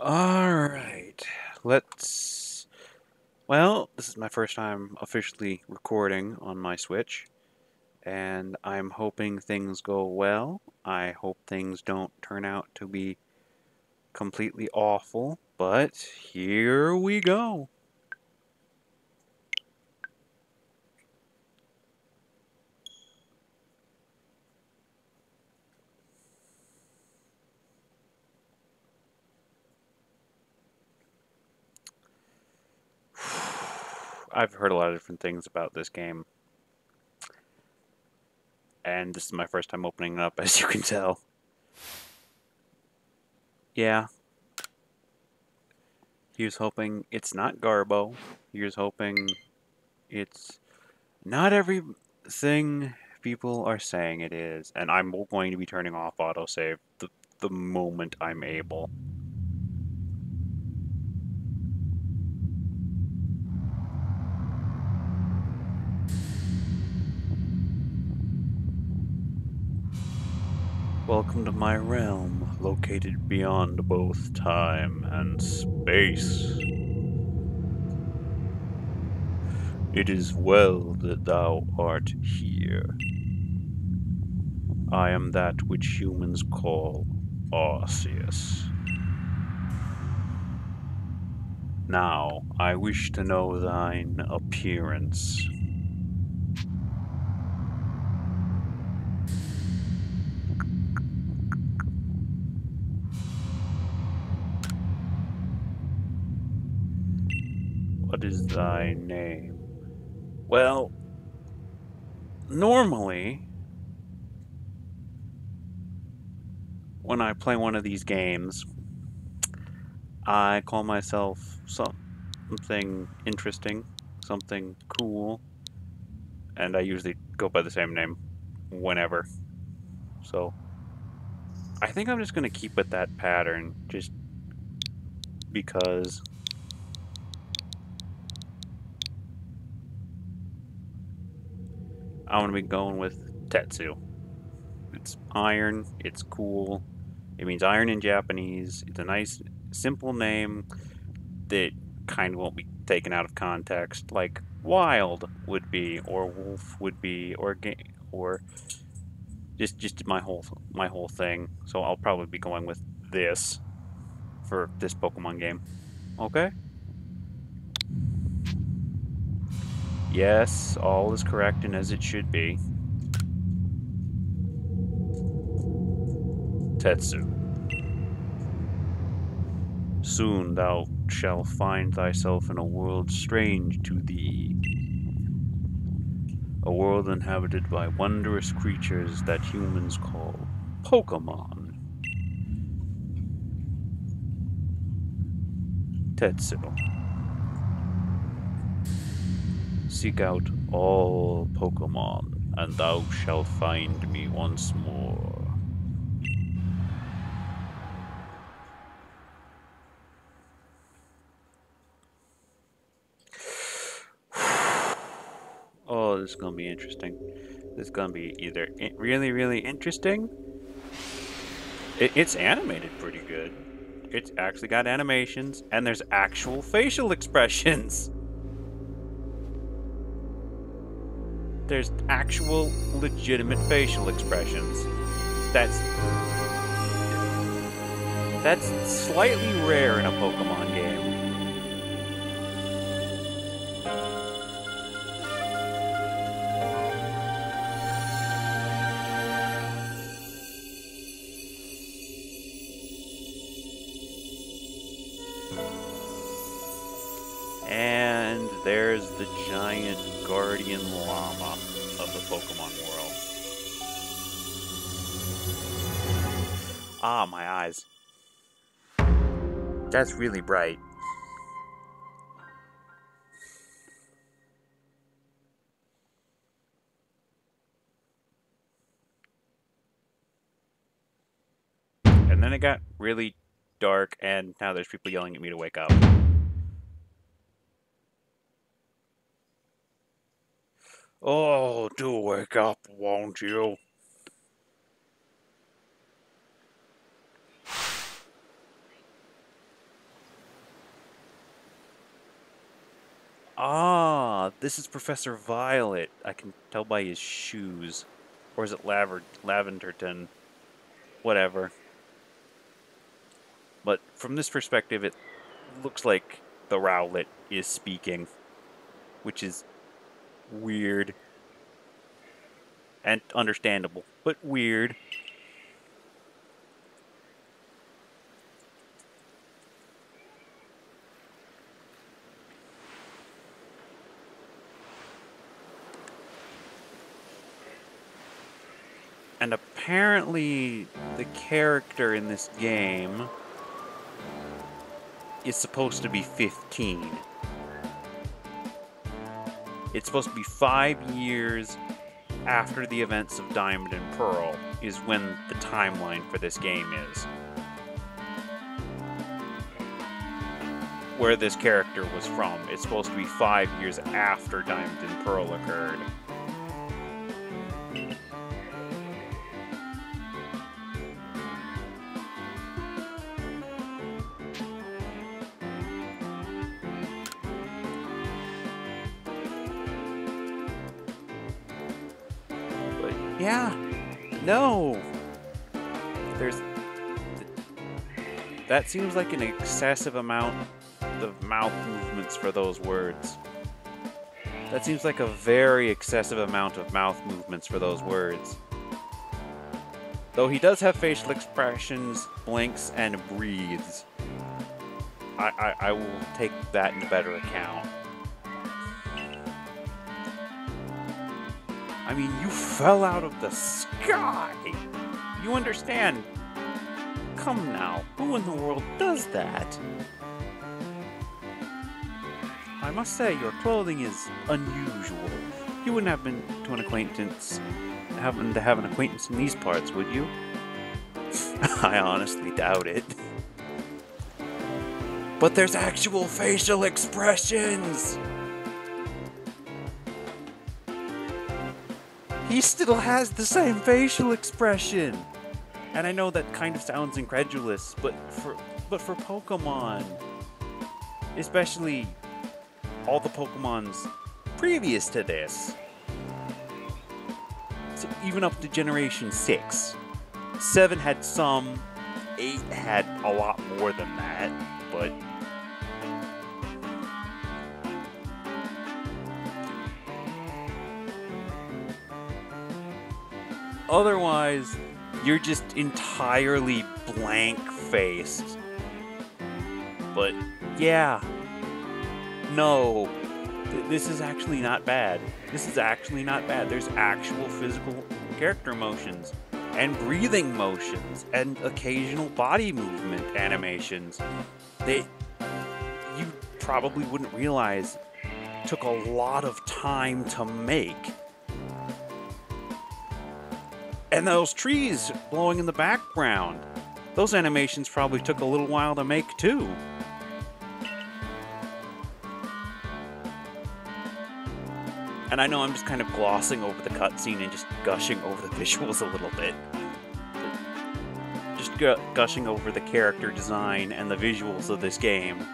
Alright, let's... Well, this is my first time officially recording on my Switch, and I'm hoping things go well. I hope things don't turn out to be completely awful, but here we go. I've heard a lot of different things about this game, and this is my first time opening it up, as you can tell. Yeah, here's hoping it's not Garbo. Here's hoping it's not everything people are saying it is, and I'm going to be turning off autosave the moment I'm able. Welcome to my realm, located beyond both time and space. It is well that thou art here. I am that which humans call Arceus. Now, I wish to know thine appearance. What is thy name? Well, normally, when I play one of these games, I call myself something interesting, something cool, and I usually go by the same name whenever. So, I think I'm just going to keep with that pattern, just because I want to be going with Tetsu. It's iron, it's cool, it means iron in Japanese, it's a nice, simple name that kind of won't be taken out of context, like wild would be, or wolf would be, or just my whole thing. So I'll probably be going with this for this Pokemon game. Okay? Yes, all is correct and as it should be. Tetsu. Soon thou shalt find thyself in a world strange to thee. A world inhabited by wondrous creatures that humans call Pokemon. Tetsu. Seek out all Pokemon, and thou shalt find me once more. Oh, this is gonna be interesting. This is gonna be either really, really interesting. It's animated pretty good. It's actually got animations, and there's actual facial expressions. There's actual, legitimate facial expressions. That's slightly rare in a Pokemon game. And there's the giant guardian llama of the Pokemon world. Ah, my eyes. That's really bright. And then it got really dark, and now there's people yelling at me to wake up. Oh, do wake up, won't you? Ah, this is Professor Violet. I can tell by his shoes. Or is it Lavenderton? Whatever. But from this perspective, it looks like the Rowlet is speaking, which is weird and understandable, but weird. And apparently, the character in this game is supposed to be 15. It's supposed to be 5 years after the events of Diamond and Pearl is when the timeline for this game is. Where this character was from. It's supposed to be 5 years after Diamond and Pearl occurred. Yeah, no. That seems like an excessive amount of mouth movements for those words. That seems like a very excessive amount of mouth movements for those words. Though he does have facial expressions, blinks, and breathes. I will take that into better account. I mean, you fell out of the sky! You understand? Come now, who in the world does that? I must say, your clothing is unusual. You wouldn't happen to have an acquaintance in these parts, would you? I honestly doubt it. But there's actual facial expressions! He still has the same facial expression! And I know that kind of sounds incredulous, but for Pokemon, especially all the Pokemons previous to this, so even up to Generation 6, 7 had some, 8 had a lot more than that, but otherwise, you're just entirely blank-faced. But, yeah. No. This is actually not bad. This is actually not bad. There's actual physical character motions, and breathing motions, and occasional body movement animations that you probably wouldn't realize took a lot of time to make. And those trees blowing in the background, those animations probably took a little while to make too. And I know I'm just kind of glossing over the cutscene and just gushing over the visuals a little bit. Just gushing over the character design and the visuals of this game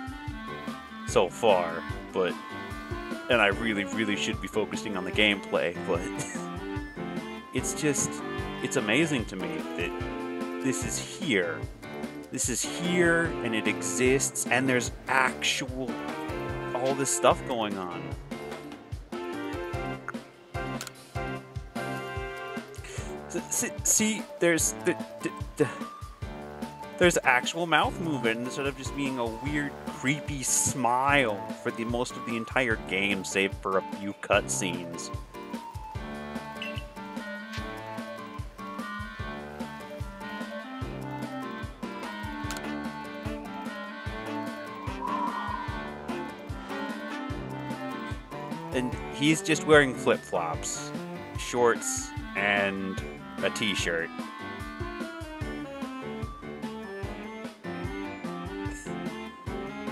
so far, but... And I really, really should be focusing on the gameplay, but... It's amazing to me that this is here. This is here, and it exists, and there's actual... all this stuff going on. See, there's actual mouth movement instead of just being a weird, creepy smile for the most of the entire game, save for a few cutscenes. And he's just wearing flip-flops, shorts, and a t-shirt.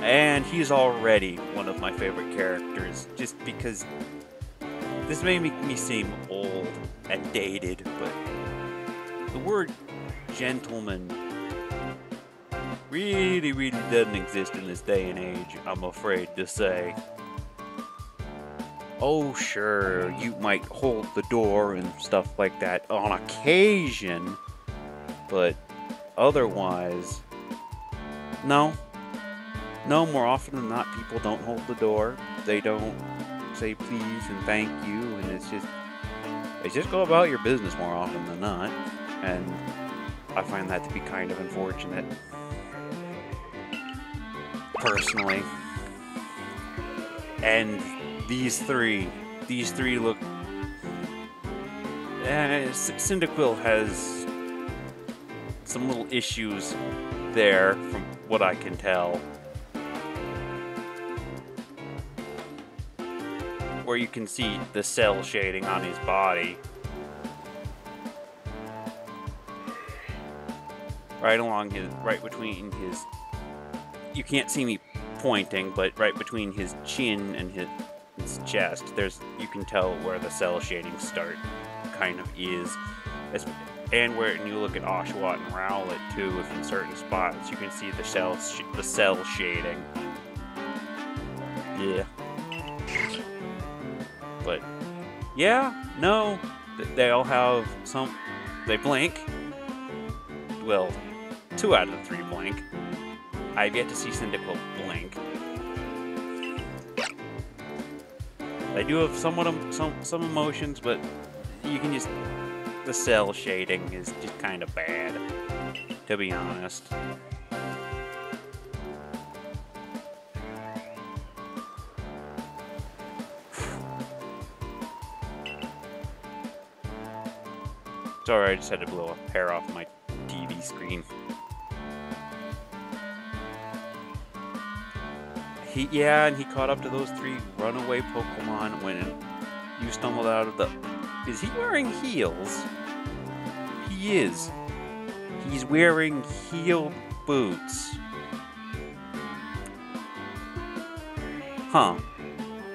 And he's already one of my favorite characters, just because this may make me seem old and dated, but the word gentleman really, really doesn't exist in this day and age, I'm afraid to say. Oh, sure, you might hold the door and stuff like that on occasion, but otherwise, no. No, more often than not, people don't hold the door. They don't say please and thank you, and they just go about your business more often than not. And I find that to be kind of unfortunate, personally. And these three look. Cyndaquil has some little issues there, from what I can tell. Where you can see the cell shading on his body. Right between his, you can't see me pointing, but right between his chin and his chest, you can tell where the cell shading start, kind of is. And when you look at Oshawott and Rowlet too, if in certain spots, you can see the cell shading. Yeah. But yeah, no, they all have some. They blink. Well, 2 out of the 3 blink. I've yet to see Cyndaquil blink. They do have some emotions, but you can just, the cell shading is just kind of bad, to be honest. Sorry, I just had to blow a hair off my TV screen. And he caught up to those 3 runaway Pokemon when you stumbled out of the... Is he wearing heels? He is. He's wearing heel boots. Huh.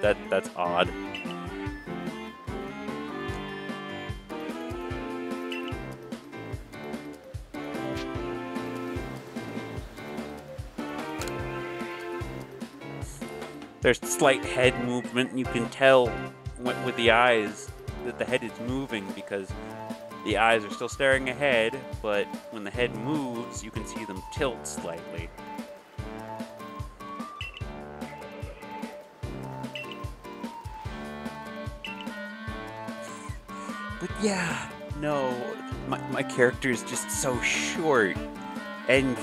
That's odd. There's slight head movement, and you can tell with the eyes that the head is moving because the eyes are still staring ahead, but when the head moves, you can see them tilt slightly. But yeah, no, my character is just so short. And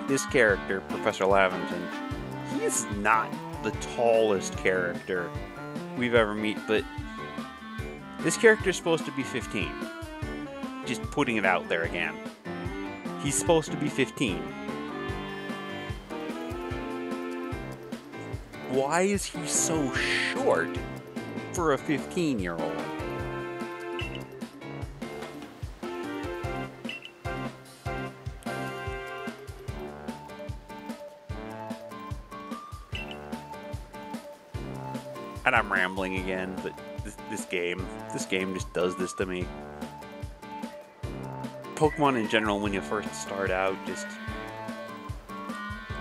this character, Professor Lavington, he is not the tallest character we've ever met, but this character is supposed to be 15. Just putting it out there again. He's supposed to be 15. Why is he so short for a 15-year-old? And I'm rambling again, but this game just does this to me. Pokemon in general, when you first start out,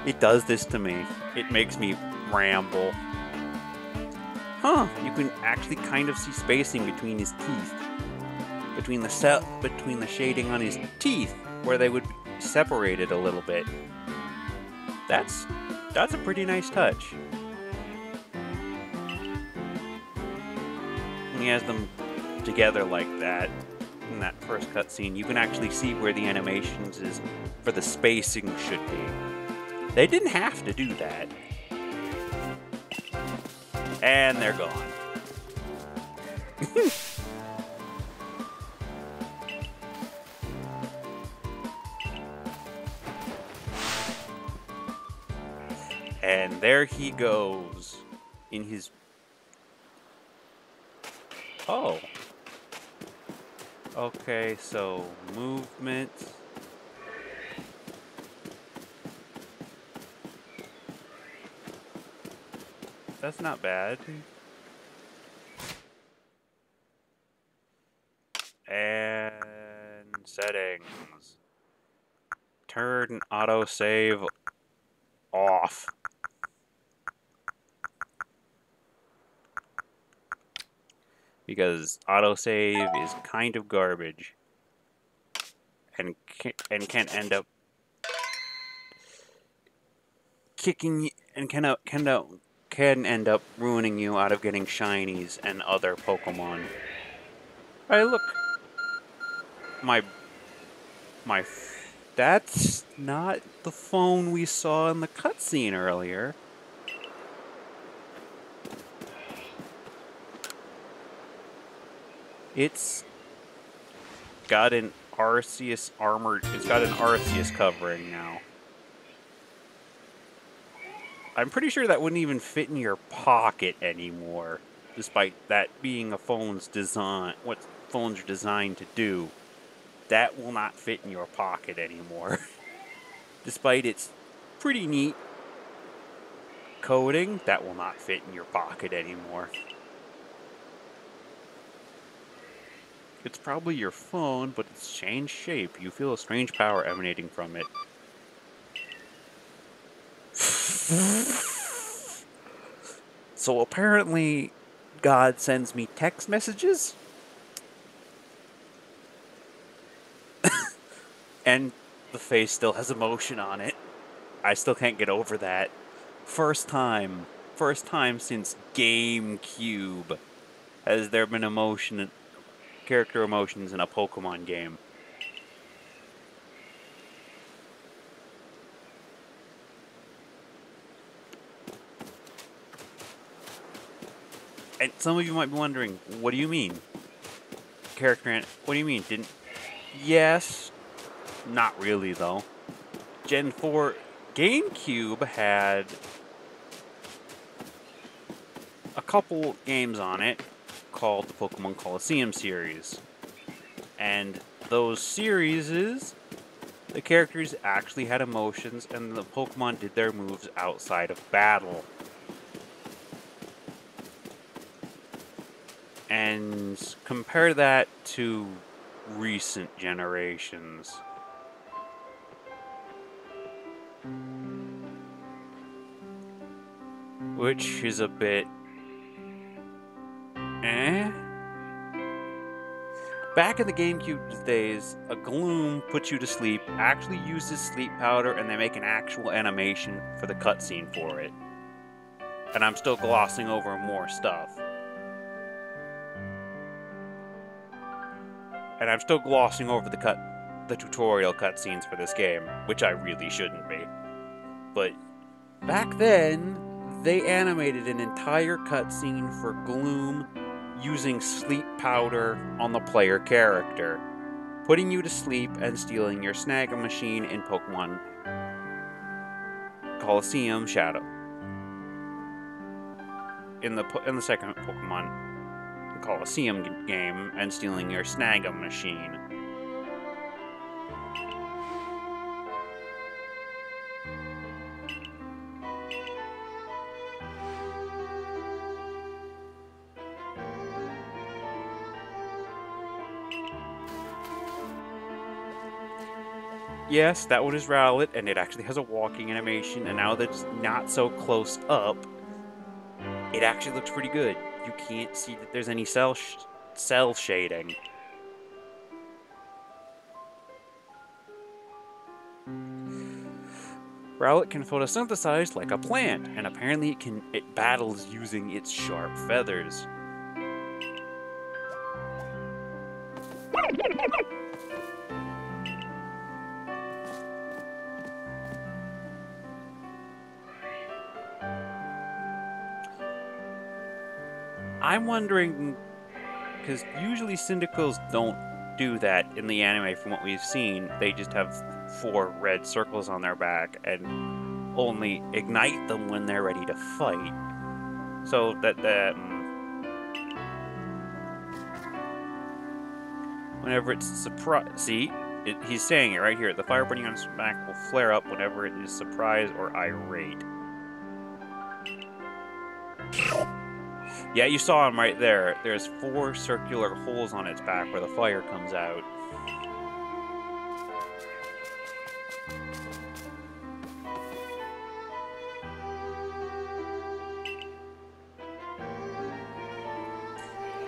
it does this to me. It makes me ramble. Huh, you can actually kind of see spacing between his teeth. Between the shading on his teeth, where they would be separated a little bit. That's a pretty nice touch. When he has them together like that, in that first cutscene, you can actually see where the animations is for the spacing should be. They didn't have to do that. And they're gone. And there he goes in his... Oh. Okay, so movement. That's not bad. And settings. Turn autosave off. because autosave is kind of garbage and can end up kicking and can end up ruining you out of getting shinies and other Pokemon. Hey, look, my that's not the phone we saw in the cutscene earlier. It's got an Arceus armored. It's got an Arceus covering now. I'm pretty sure that wouldn't even fit in your pocket anymore, despite that being a phone's design. What phones are designed to do. That will not fit in your pocket anymore. Despite its pretty neat coating, that will not fit in your pocket anymore. It's probably your phone, but it's changed shape. You feel a strange power emanating from it. So apparently, God sends me text messages? And the face still has emotion on it. I still can't get over that. First time since GameCube has there been character emotions in a Pokemon game. And some of you might be wondering, what do you mean? What do you mean? Yes. Not really, though. Gen 4 GameCube had a couple games on it called the Pokemon Coliseum series. And those series, the characters actually had emotions and the Pokemon did their moves outside of battle. And compare that to recent generations. Which is a bit... Back in the GameCube days, a Gloom puts you to sleep, actually uses sleep powder, and they make an actual animation for the cutscene for it. And I'm still glossing over more stuff. And I'm still glossing over the tutorial cutscenes for this game, which I really shouldn't be. But back then, they animated an entire cutscene for Gloom using sleep powder on the player character, putting you to sleep and stealing your Snag'em machine in Pokemon Coliseum Shadow. In the second Pokemon Coliseum game, and stealing your Snag'em machine. Yes, that one is Rowlet, and it actually has a walking animation, and now that it's not so close up, it actually looks pretty good. You can't see that there's any cell shading. Rowlet can photosynthesize like a plant, and apparently it battles using its sharp feathers. I'm wondering, because usually Syndicles don't do that in the anime from what we've seen. They just have 4 red circles on their back and only ignite them when they're ready to fight. So whenever it's surprise, he's saying it right here. The fire burning on his back will flare up whenever it is surprised or irate. Yeah, you saw him right there. There's 4 circular holes on its back where the fire comes out.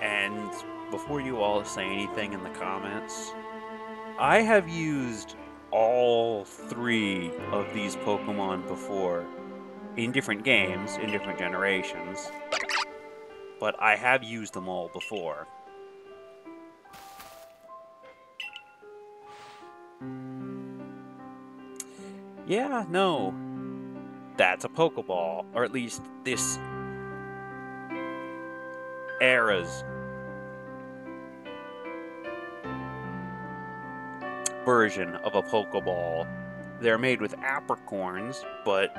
And And before you all say anything in the comments, I have used all 3 of these Pokemon before in different games, in different generations, but I have used them all before. Yeah, no. That's a Pokeball, or at least this era's version of a Pokeball. They're made with apricorns, but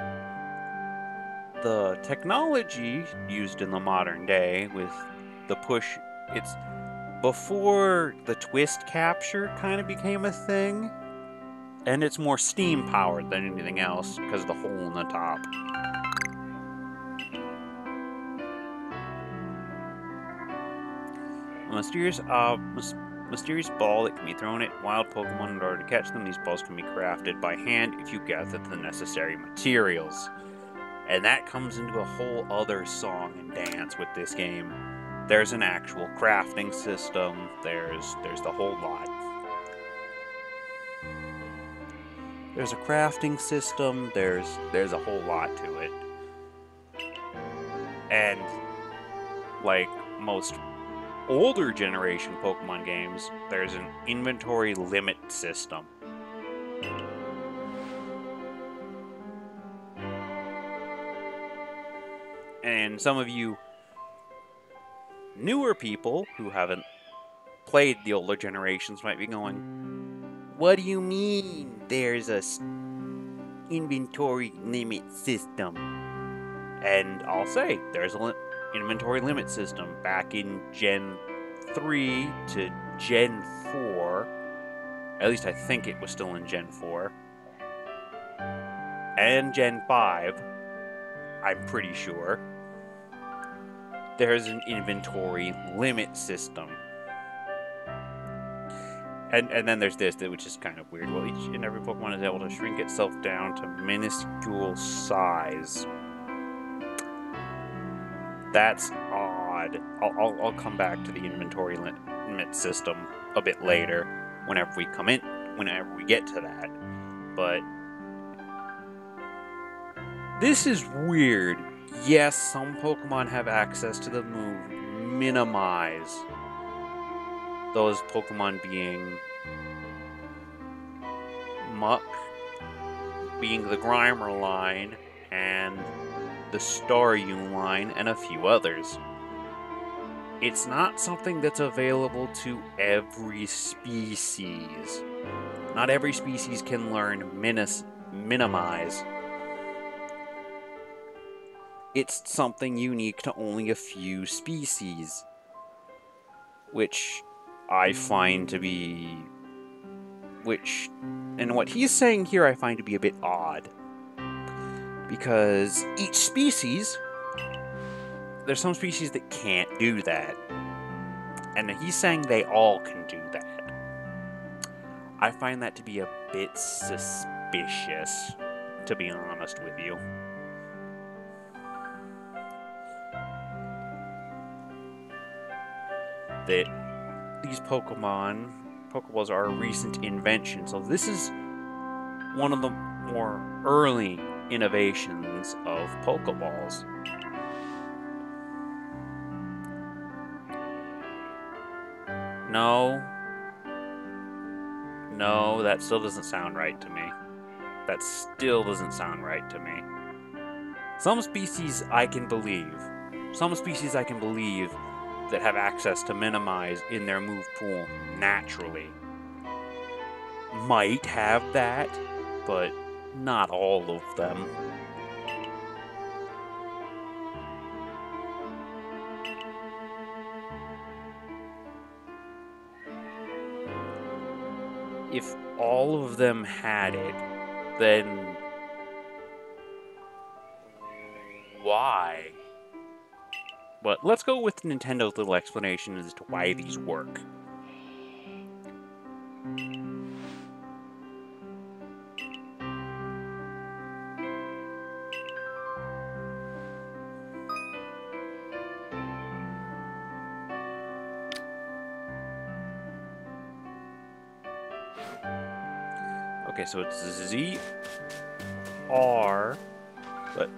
the technology used in the modern day with the push, it's before the twist capture kind of became a thing, and it's more steam powered than anything else because of the hole in the top. A mysterious ball that can be thrown at wild Pokemon in order to catch them. These balls can be crafted by hand if you gather the necessary materials. And that comes into a whole other song and dance with this game. There's an actual crafting system. There's the whole lot. There's a crafting system. There's a whole lot to it. And like most older generation Pokemon games, there's an inventory limit system. And some of you newer people who haven't played the older generations might be going, what do you mean there's a inventory limit system? And I'll say, there's an inventory limit system back in Gen 3 to Gen 4. At least I think it was still in Gen 4. And Gen 5, I'm pretty sure. There's an inventory limit system. And then there's this, which is kind of weird. Well, each and every Pokemon is able to shrink itself down to minuscule size. That's odd. I'll come back to the inventory limit system a bit later, whenever we get to that. But this is weird. Yes, some Pokemon have access to the move Minimize. Those Pokemon being Muck, being the Grimer line, and the Staryu line, and a few others. It's not something that's available to every species. Not every species can learn Minimize. It's something unique to only a few species, which I find to be... and what he's saying here I find to be a bit odd. Because each species, there's some species that can't do that. And he's saying they all can do that. I find that to be a bit suspicious, to be honest with you. That these Pokeballs are a recent invention. So this is one of the more early innovations of Pokeballs. No, that still doesn't sound right to me. That still doesn't sound right to me. Some species I can believe. That have access to Minimize in their move pool naturally might have that, but not all of them. If all of them had it, then why? But let's go with Nintendo's little explanation as to why these work. Okay, so it's Z R, but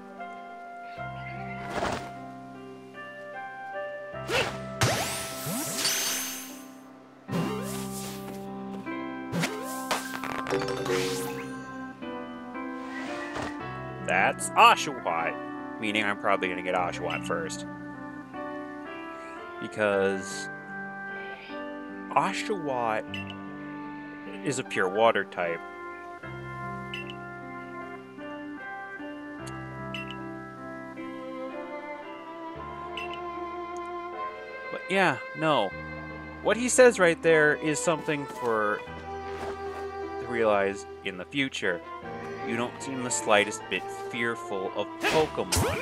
that's Oshawott, meaning I'm probably going to get Oshawott first. Because Oshawott is a pure water type. But yeah, no. What he says right there is something for to realize in the future. You don't seem the slightest bit fearful of Pokemon.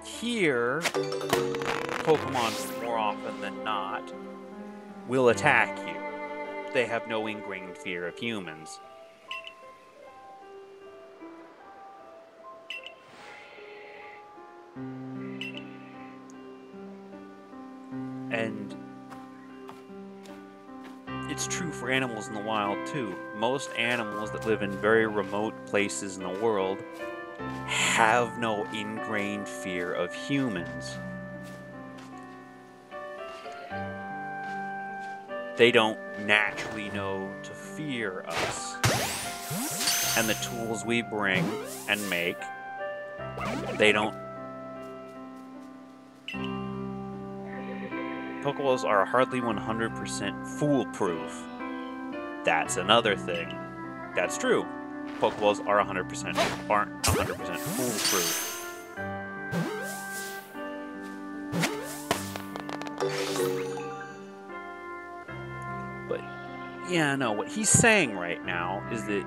Here, Pokemon, more often than not, will attack you. They have no ingrained fear of humans. And it's true for animals in the wild too. Most animals that live in very remote places in the world have no ingrained fear of humans. They don't naturally know to fear us. And the tools we bring and make, they don't. Pokeballs are hardly 100% foolproof. That's another thing. That's true. Pokeballs aren't 100% foolproof. But yeah, no, what he's saying right now is that,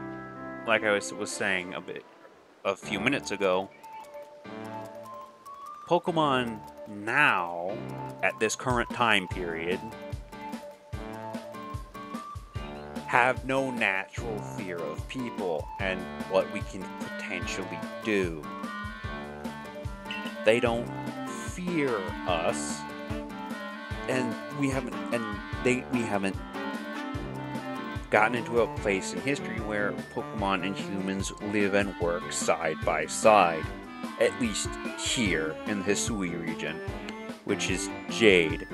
like I was saying a few minutes ago, Pokemon now, at this current time period, have no natural fear of people and what we can potentially do. They don't fear us, and we haven't gotten into a place in history where Pokemon and humans live and work side by side. At least here in the Hisui region, which is Jade.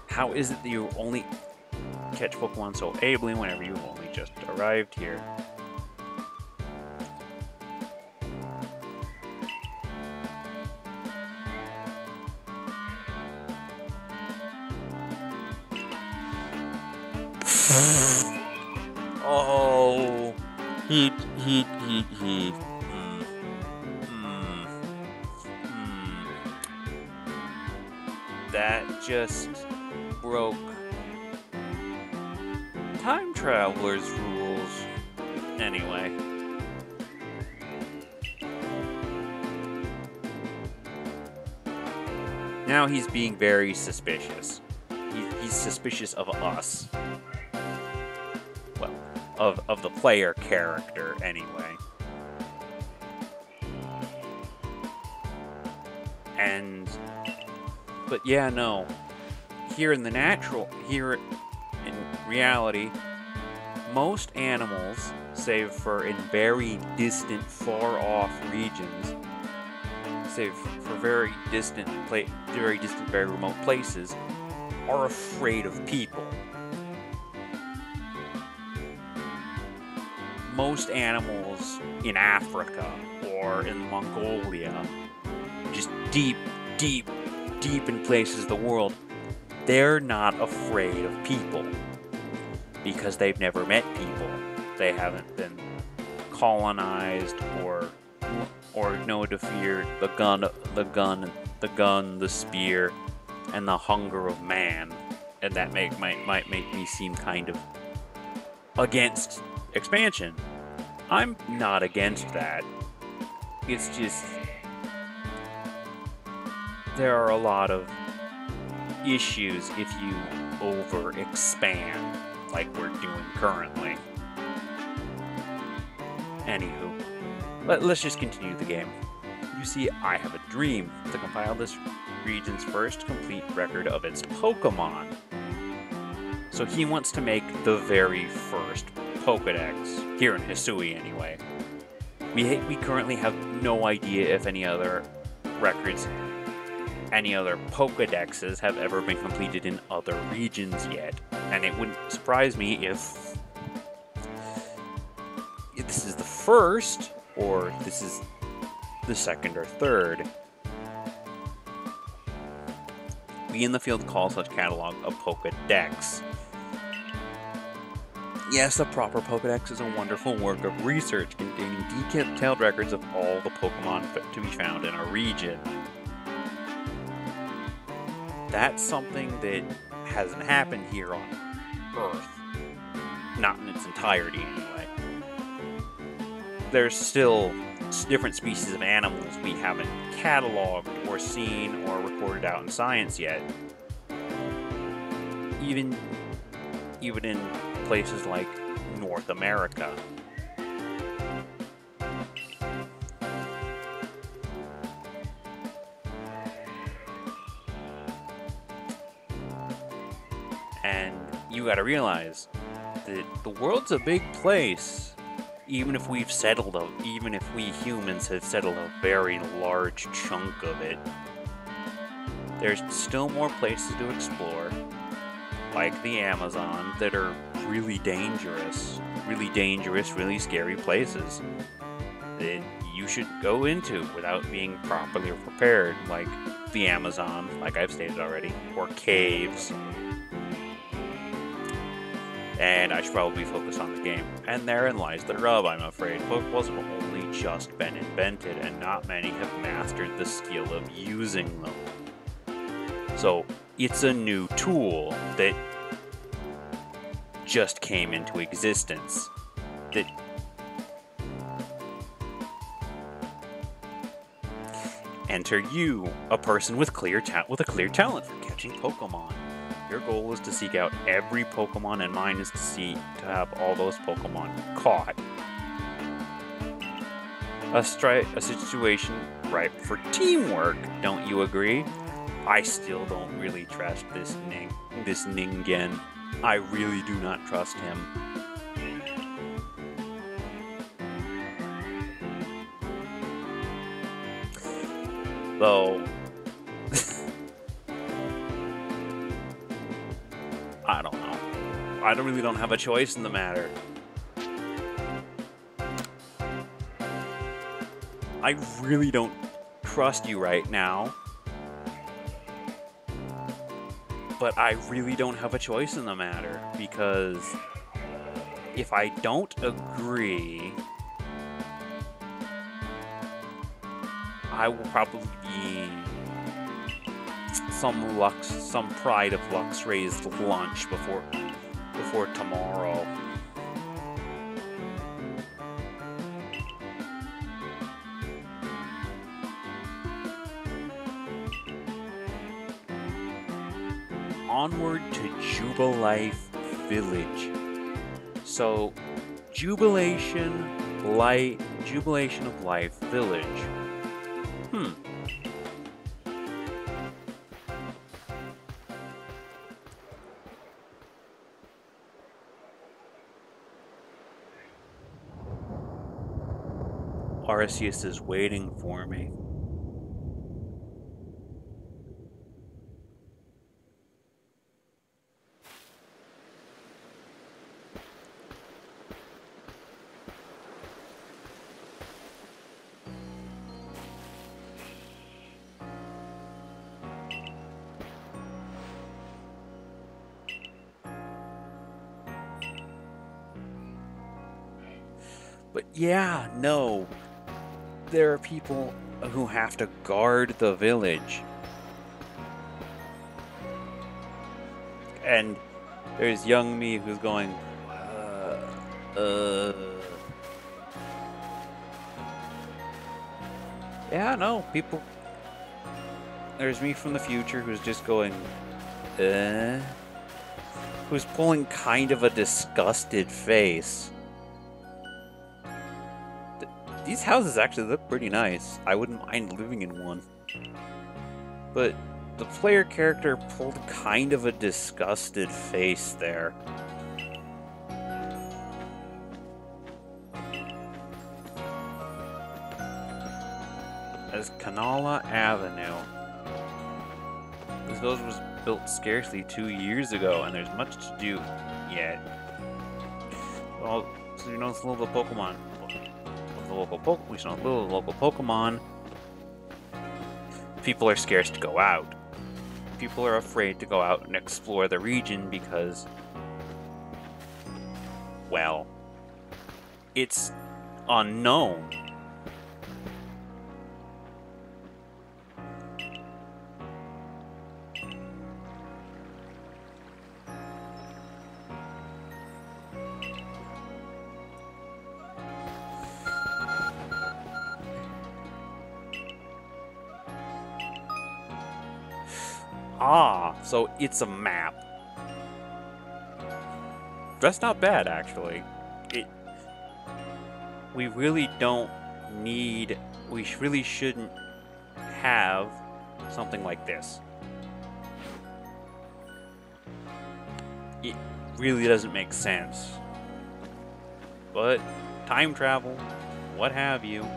How is it that you only catch Pokemon so ably whenever you've only just arrived here? Oh, heat. That just broke Time Traveler's rules. Anyway. Now he's being very suspicious. He's suspicious of us. Well, of the player character, anyway. But yeah, no. Here in reality, most animals, save for in very distant, far-off regions, save for very distant, very remote places, are afraid of people. Most animals in Africa or in Mongolia, just deep in places of the world, they're not afraid of people because they've never met people. They haven't been colonized or know to fear the gun, the spear, and the hunger of man. And that might make me seem kind of against expansion. I'm not against that. It's just there are a lot of issues if you overexpand like we're doing currently. Anywho, let's just continue the game. You see, I have a dream to compile this region's first complete record of its Pokemon. So he wants to make the very first Pokedex, here in Hisui anyway. We currently have no idea if any other records, any other Pokedexes have ever been completed in other regions yet. And it wouldn't surprise me if this is the first, or this is the second or third. We in the field call such catalog a Pokedex. Yes, a proper Pokedex is a wonderful work of research containing detailed records of all the Pokemon to be found in a region. That's something that hasn't happened here on Earth. Not in its entirety, anyway. There's still different species of animals we haven't cataloged or seen or recorded out in science yet. Even in places like North America. And you gotta realize that the world's a big place. Even if we humans have settled a very large chunk of it, there's still more places to explore, like the Amazon, that are really dangerous, really scary places that you should go into without being properly prepared, like the Amazon, like I've stated already, or caves. And I should probably focus on the game. And therein lies the rub, I'm afraid. Pokeballs have only just been invented, and not many have mastered the skill of using them. So, it's a new tool that just came into existence. That enter you, a person with a clear talent for catching Pokemon. Your goal is to seek out every Pokemon, and mine is to have all those Pokemon caught. A situation ripe for teamwork, don't you agree? I still don't really trust this Ningen. I really do not trust him. Though, I don't know. I really don't have a choice in the matter. I really don't trust you right now. But I really don't have a choice in the matter, because if I don't agree, I will probably be some Pride of Luxray's lunch before tomorrow. Onward to Jubilife Village. So, Jubilation of Life Village. Arceus is waiting for me. But yeah, no. There are people who have to guard the village. And there's young me who's going, Yeah, no, people. There's me from the future who's just going, Who's pulling kind of a disgusted face. These houses actually look pretty nice. I wouldn't mind living in one. But the player character pulled kind of a disgusted face there. As Kanala Avenue. This village was built scarcely 2 years ago, and there's much to do yet. Well, so you know it's little Pokemon. We saw little local Pokemon. People are scarce to go out. People are afraid to go out and explore the region because, well, it's unknown. Ah, so it's a map. That's not bad, actually. We really don't need... We really shouldn't have something like this. It really doesn't make sense. But, time travel, what have you.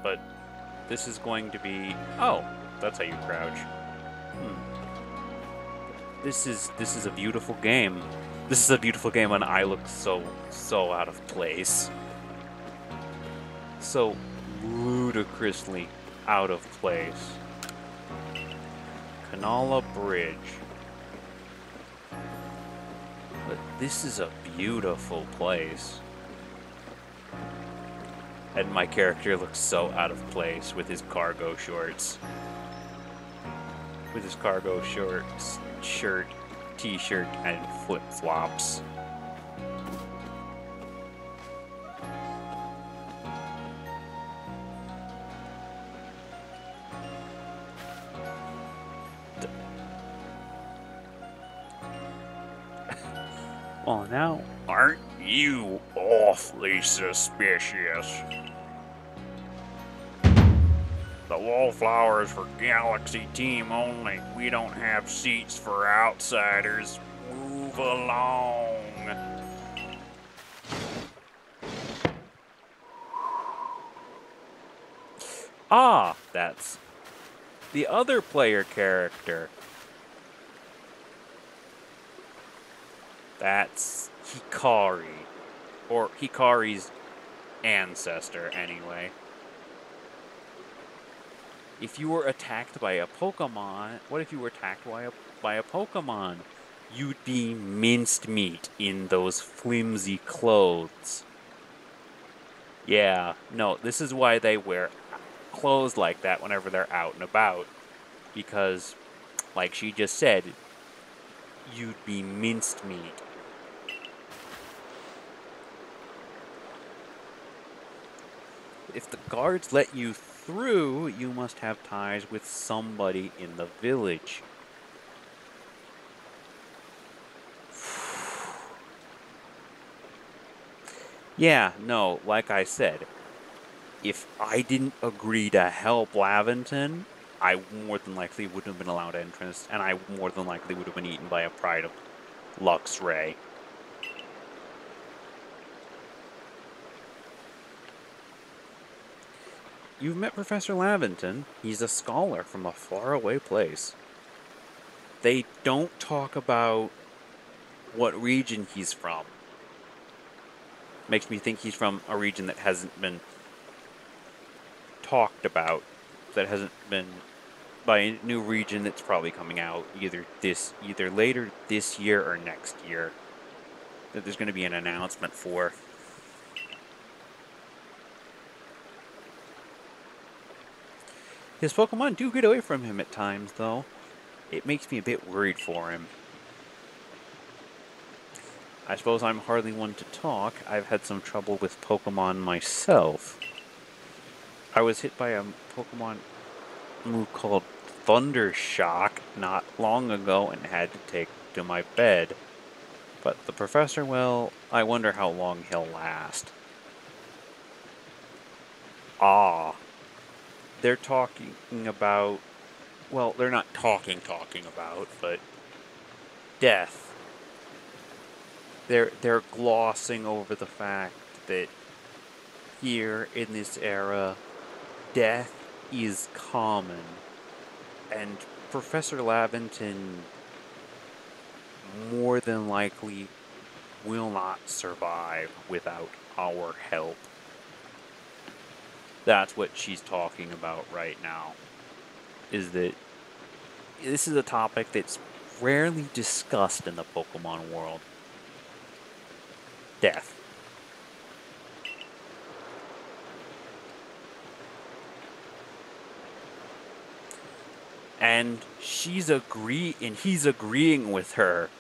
But this is going to be... Oh, that's how you crouch. This is a beautiful game. This is a beautiful game, and I look so out of place. So ludicrously out of place. Kanala Bridge. But this is a beautiful place. And my character looks so out of place with his cargo shorts. With his cargo shorts, shirt, t-shirt, and flip-flops. Oh, now, aren't you awfully suspicious? The wallflower is for Galaxy Team only. We don't have seats for outsiders. Move along. Ah, that's the other player character. That's Hikari. Or Hikari's ancestor, anyway. If you were attacked by a Pokemon... What if you were attacked by a Pokemon? You'd be minced meat in those flimsy clothes. Yeah, no, this is why they wear clothes like that whenever they're out and about. Because, like she just said, you'd be minced meat. If the guards let you through, you must have ties with somebody in the village. Yeah, no, like I said, if I didn't agree to help Laventon, I more than likely wouldn't have been allowed entrance, and I more than likely would have been eaten by a pride of Luxray. You've met Professor Laventon. He's a scholar from a faraway place. They don't talk about what region he's from. Makes me think he's from a region that hasn't been talked about. That hasn't been by a new region that's probably coming out either later this year or next year. That there's going to be an announcement for. His Pokemon do get away from him at times, though. It makes me a bit worried for him. I suppose I'm hardly one to talk. I've had some trouble with Pokemon myself. I was hit by a Pokemon move called Thunder Shock not long ago and had to take to my bed. But the professor, well, I wonder how long he'll last. Ah, they're talking about, well, they're not talking about, but death. They're glossing over the fact that here in this era, death is common, and Professor Laventon more than likely will not survive without our help. That's what she's talking about right now. Is that this is a topic that's rarely discussed in the Pokemon world. Death. And he's agreeing with her.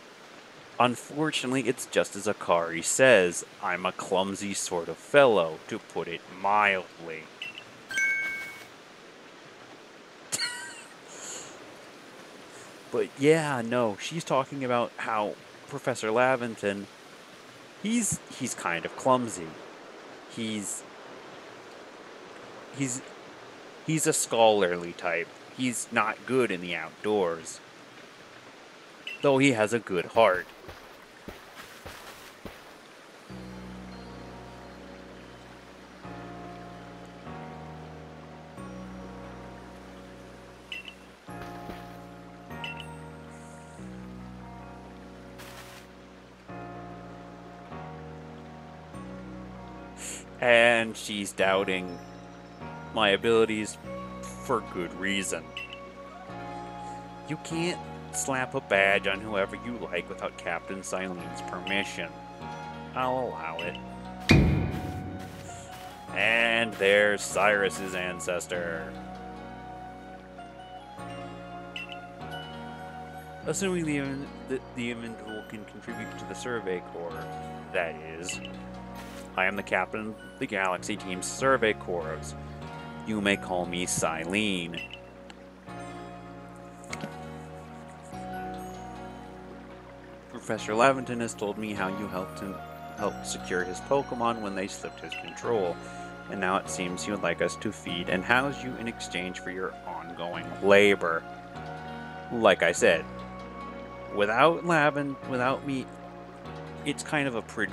Unfortunately, it's just as Akari says, I'm a clumsy sort of fellow, to put it mildly. But yeah, no, she's talking about how Professor Laventon, he's kind of clumsy. He's a scholarly type. He's not good in the outdoors, though he has a good heart. And she's doubting my abilities for good reason. You can't slap a badge on whoever you like without Captain Silene's permission. I'll allow it. And there's Cyrus's ancestor. Assuming the individual can contribute to the Survey Corps, that is. I am the captain of the Galaxy Team's Survey Corps. You may call me Silene. Professor Laventon has told me how you helped secure his Pokemon when they slipped his control, and now it seems he would like us to feed and house you in exchange for your ongoing labor. Like I said, without me, it's kind of a quid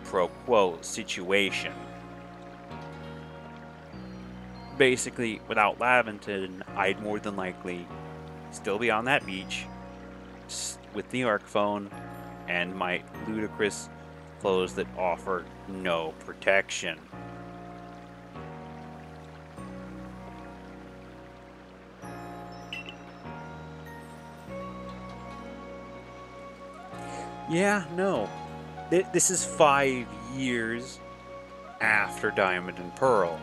pro quo situation. Basically, without Laventon, I'd more than likely still be on that beach with the Arc phone and my ludicrous clothes that offer no protection. Yeah, no. This is 5 years after Diamond and Pearl.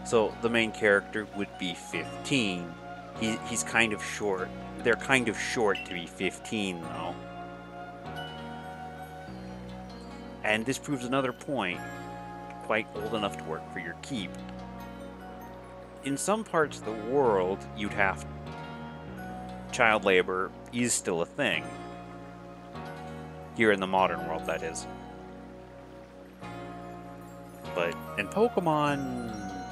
So the main character would be 15. He's kind of short. They're kind of short to be 15, though. And this proves another point. Quite old enough to work for your keep. In some parts of the world, child labor is still a thing. Here in the modern world, that is. But in Pokemon,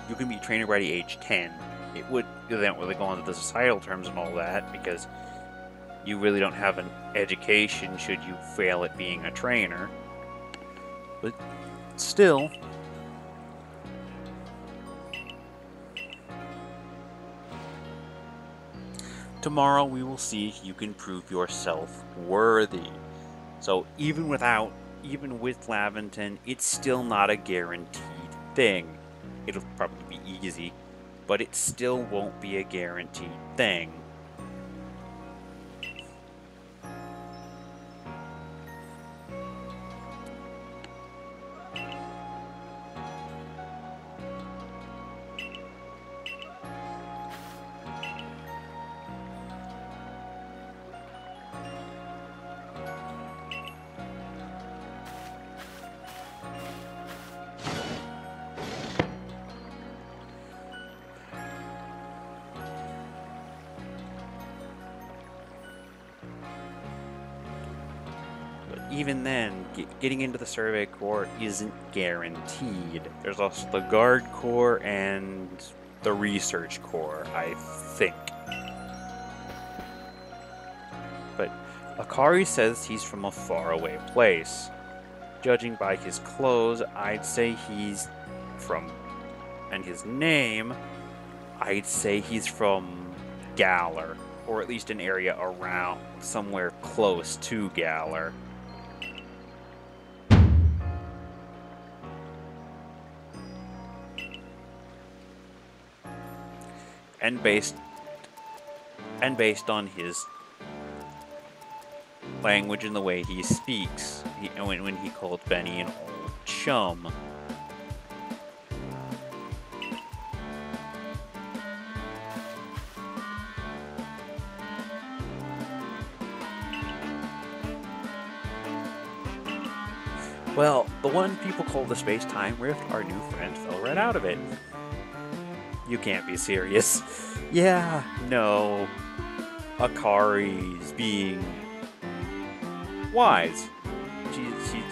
you can be trainer ready age 10. They don't really go into the societal terms and all that, because you really don't have an education should you fail at being a trainer. But still, tomorrow we will see if you can prove yourself worthy. So even with Laventon, it's still not a guaranteed thing. It'll probably be easy, but it still won't be a guaranteed thing. even then, getting into the Survey Corps isn't guaranteed. There's also the Guard Corps and the Research Corps, I think. But Akari says he's from a faraway place. Judging by his clothes, I'd say he's from... and his name, I'd say he's from Galar. Or at least an area around, somewhere close to Galar. And based on his language and the way he speaks, when he called Benny an old chum. Well, the one people call the space-time rift, our new friend fell right out of it. You can't be serious. Yeah, no. Akari's being wise.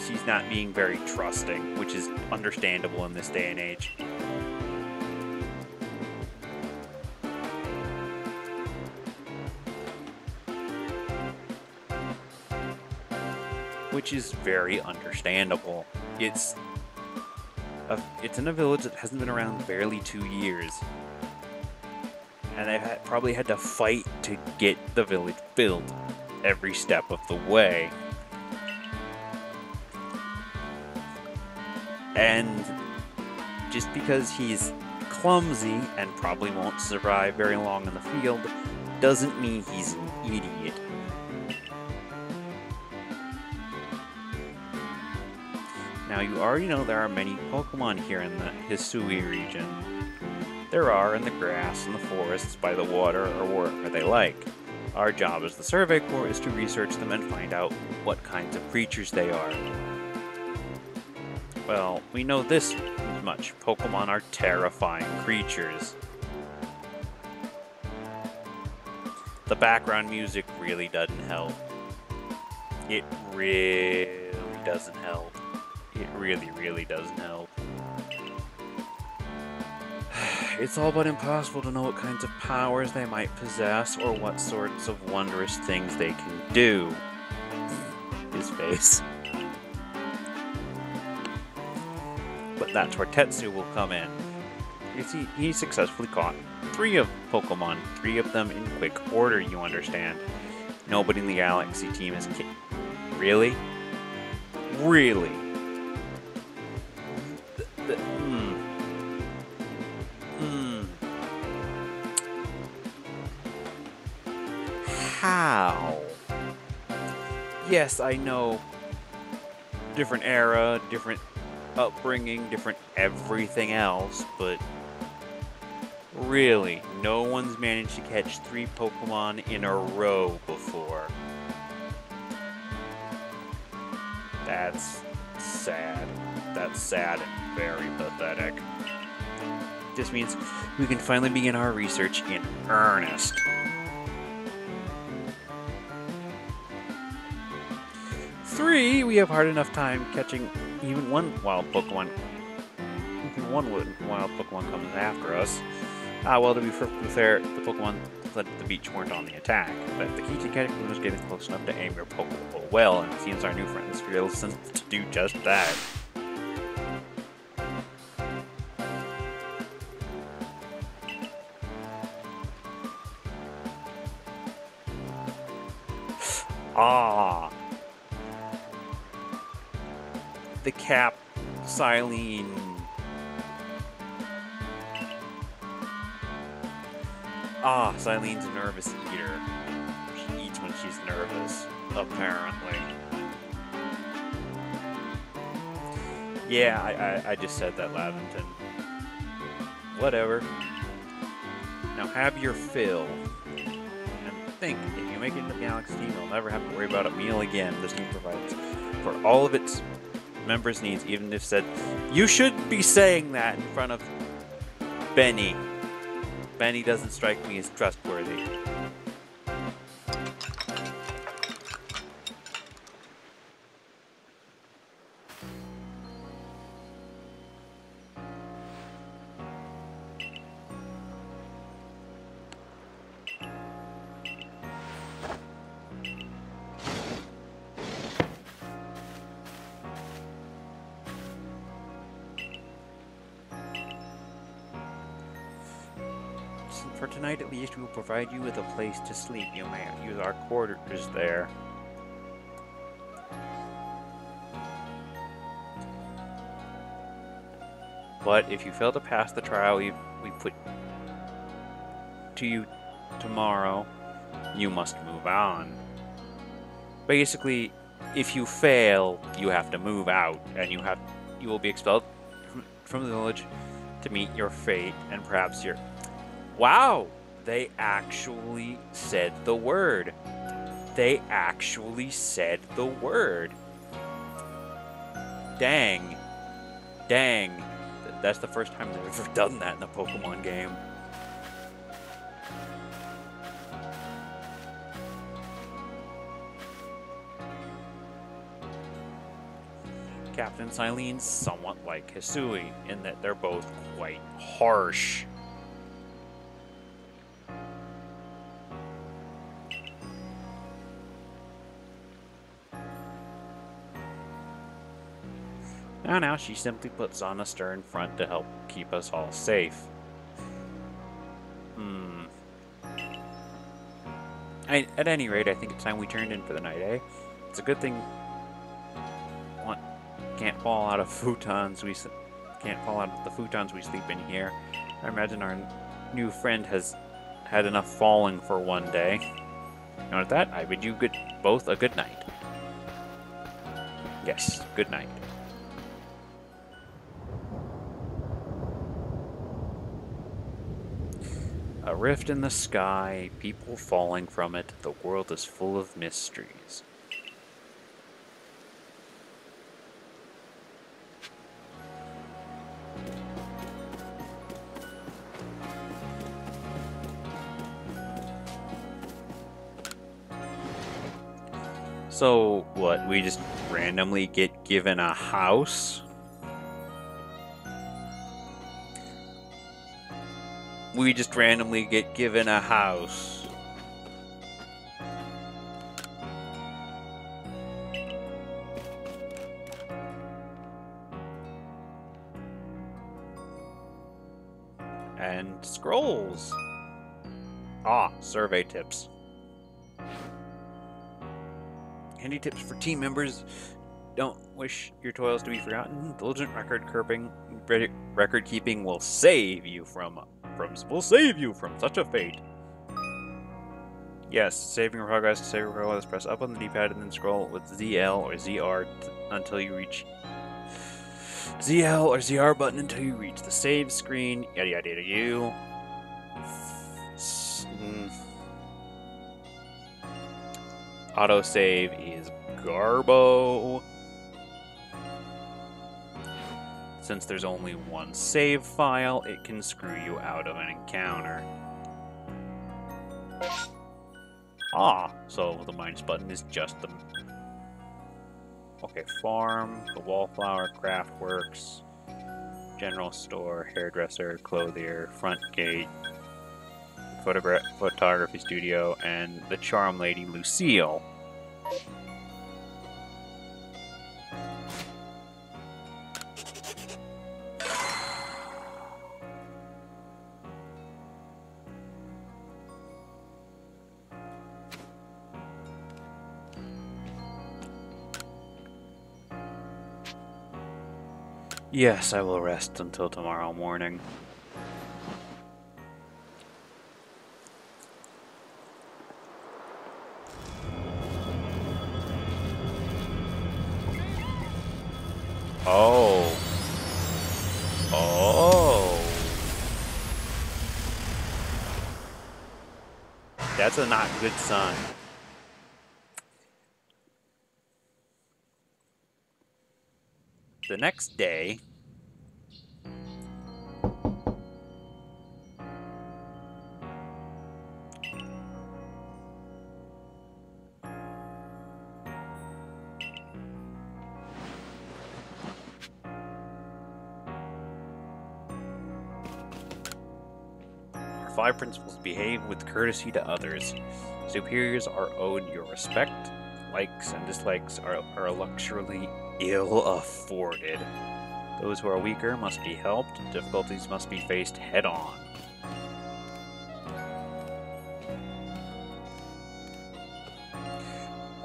She's not being very trusting, which is understandable in this day and age. Which is very understandable. It's in a village that hasn't been around barely 2 years. And they've probably had to fight to get the village built every step of the way. And just because he's clumsy and probably won't survive very long in the field doesn't mean he's an idiot. Now, you already know there are many Pokemon here in the Hisui region. There are in the grass, in the forests, by the water, or wherever they like. Our job as the Survey Corps is to research them and find out what kinds of creatures they are. Well, we know this much. Pokemon are terrifying creatures. The background music really doesn't help. It really doesn't help. It really, really doesn't help. It's all but impossible to know what kinds of powers they might possess or what sorts of wondrous things they can do. His face. But that's where Tetsu will come in. You see, he successfully caught 3 of Pokemon, 3 of them in quick order, you understand. Nobody in the Galaxy team is Really? Really? How? Yes, I know. Different era, different upbringing, different everything else, but really, no one's managed to catch 3 Pokemon in a row before. That's sad. That's sad and very pathetic. This means we can finally begin our research in earnest. Three, we have hard enough time catching even one wild Pokemon. Even one wild Pokemon comes after us. Well, to be perfectly fair, the Pokemon at the beach weren't on the attack, but the key to catching them was getting close enough to aim your Pokeball well, and it seems our new friend is fearless to do just that. The Cap Silene. Silene's a nervous eater. She eats when she's nervous, apparently. Yeah, I just said that, Laventon. Whatever. Now have your fill. And think, if you make it into the Galaxy team, you'll never have to worry about a meal again. This team provides for all of its members' needs, even if said, you should be saying that in front of Benny. Benny doesn't strike me as trustworthy. For tonight at least, we will provide you with a place to sleep. You may use our quarters there. But if you fail to pass the trial we put to you tomorrow, you must move on. Basically, if you fail, you have to move out, and you will be expelled from the village to meet your fate, and perhaps your... Wow! They actually said the word. They actually said the word. Dang. Dang. That's the first time they've ever done that in a Pokemon game. Captain Silene's somewhat like Hisui, in that they're both quite harsh. Now she simply puts on a stern front to help keep us all safe. At any rate, I think it's time we turned in for the night, eh? It's a good thing one can't fall out of futons. Can't fall out of the futons we sleep in here. I imagine our new friend has had enough falling for one day. And with that, I bid you both a good night. Yes, good night. A rift in the sky, people falling from it, the world is full of mysteries. So, what, we just randomly get given a house? We just randomly get given a house. And scrolls. Ah, survey tips. Handy tips for team members. Don't wish your toils to be forgotten. Diligent record keeping will save you from such a fate. Yes, saving progress. To save your progress, press up on the D-pad and then scroll with ZL or ZR until you reach ZL or ZR button until you reach the save screen. Yada yada yada you. Autosave is garbo. Since there's only one save file, it can screw you out of an encounter. Ah, so the minus button is just the... Okay, farm, the wallflower, craftworks, general store, hairdresser, clothier, front gate, photography studio, and the charm lady Lucille. Yes, I will rest until tomorrow morning. Oh. Oh. That's a not good sign. The next day, our 5 principles: behave with courtesy to others. Superiors are owed your respect. Likes and dislikes are luxuriously ill-afforded. Those who are weaker must be helped. Difficulties must be faced head-on.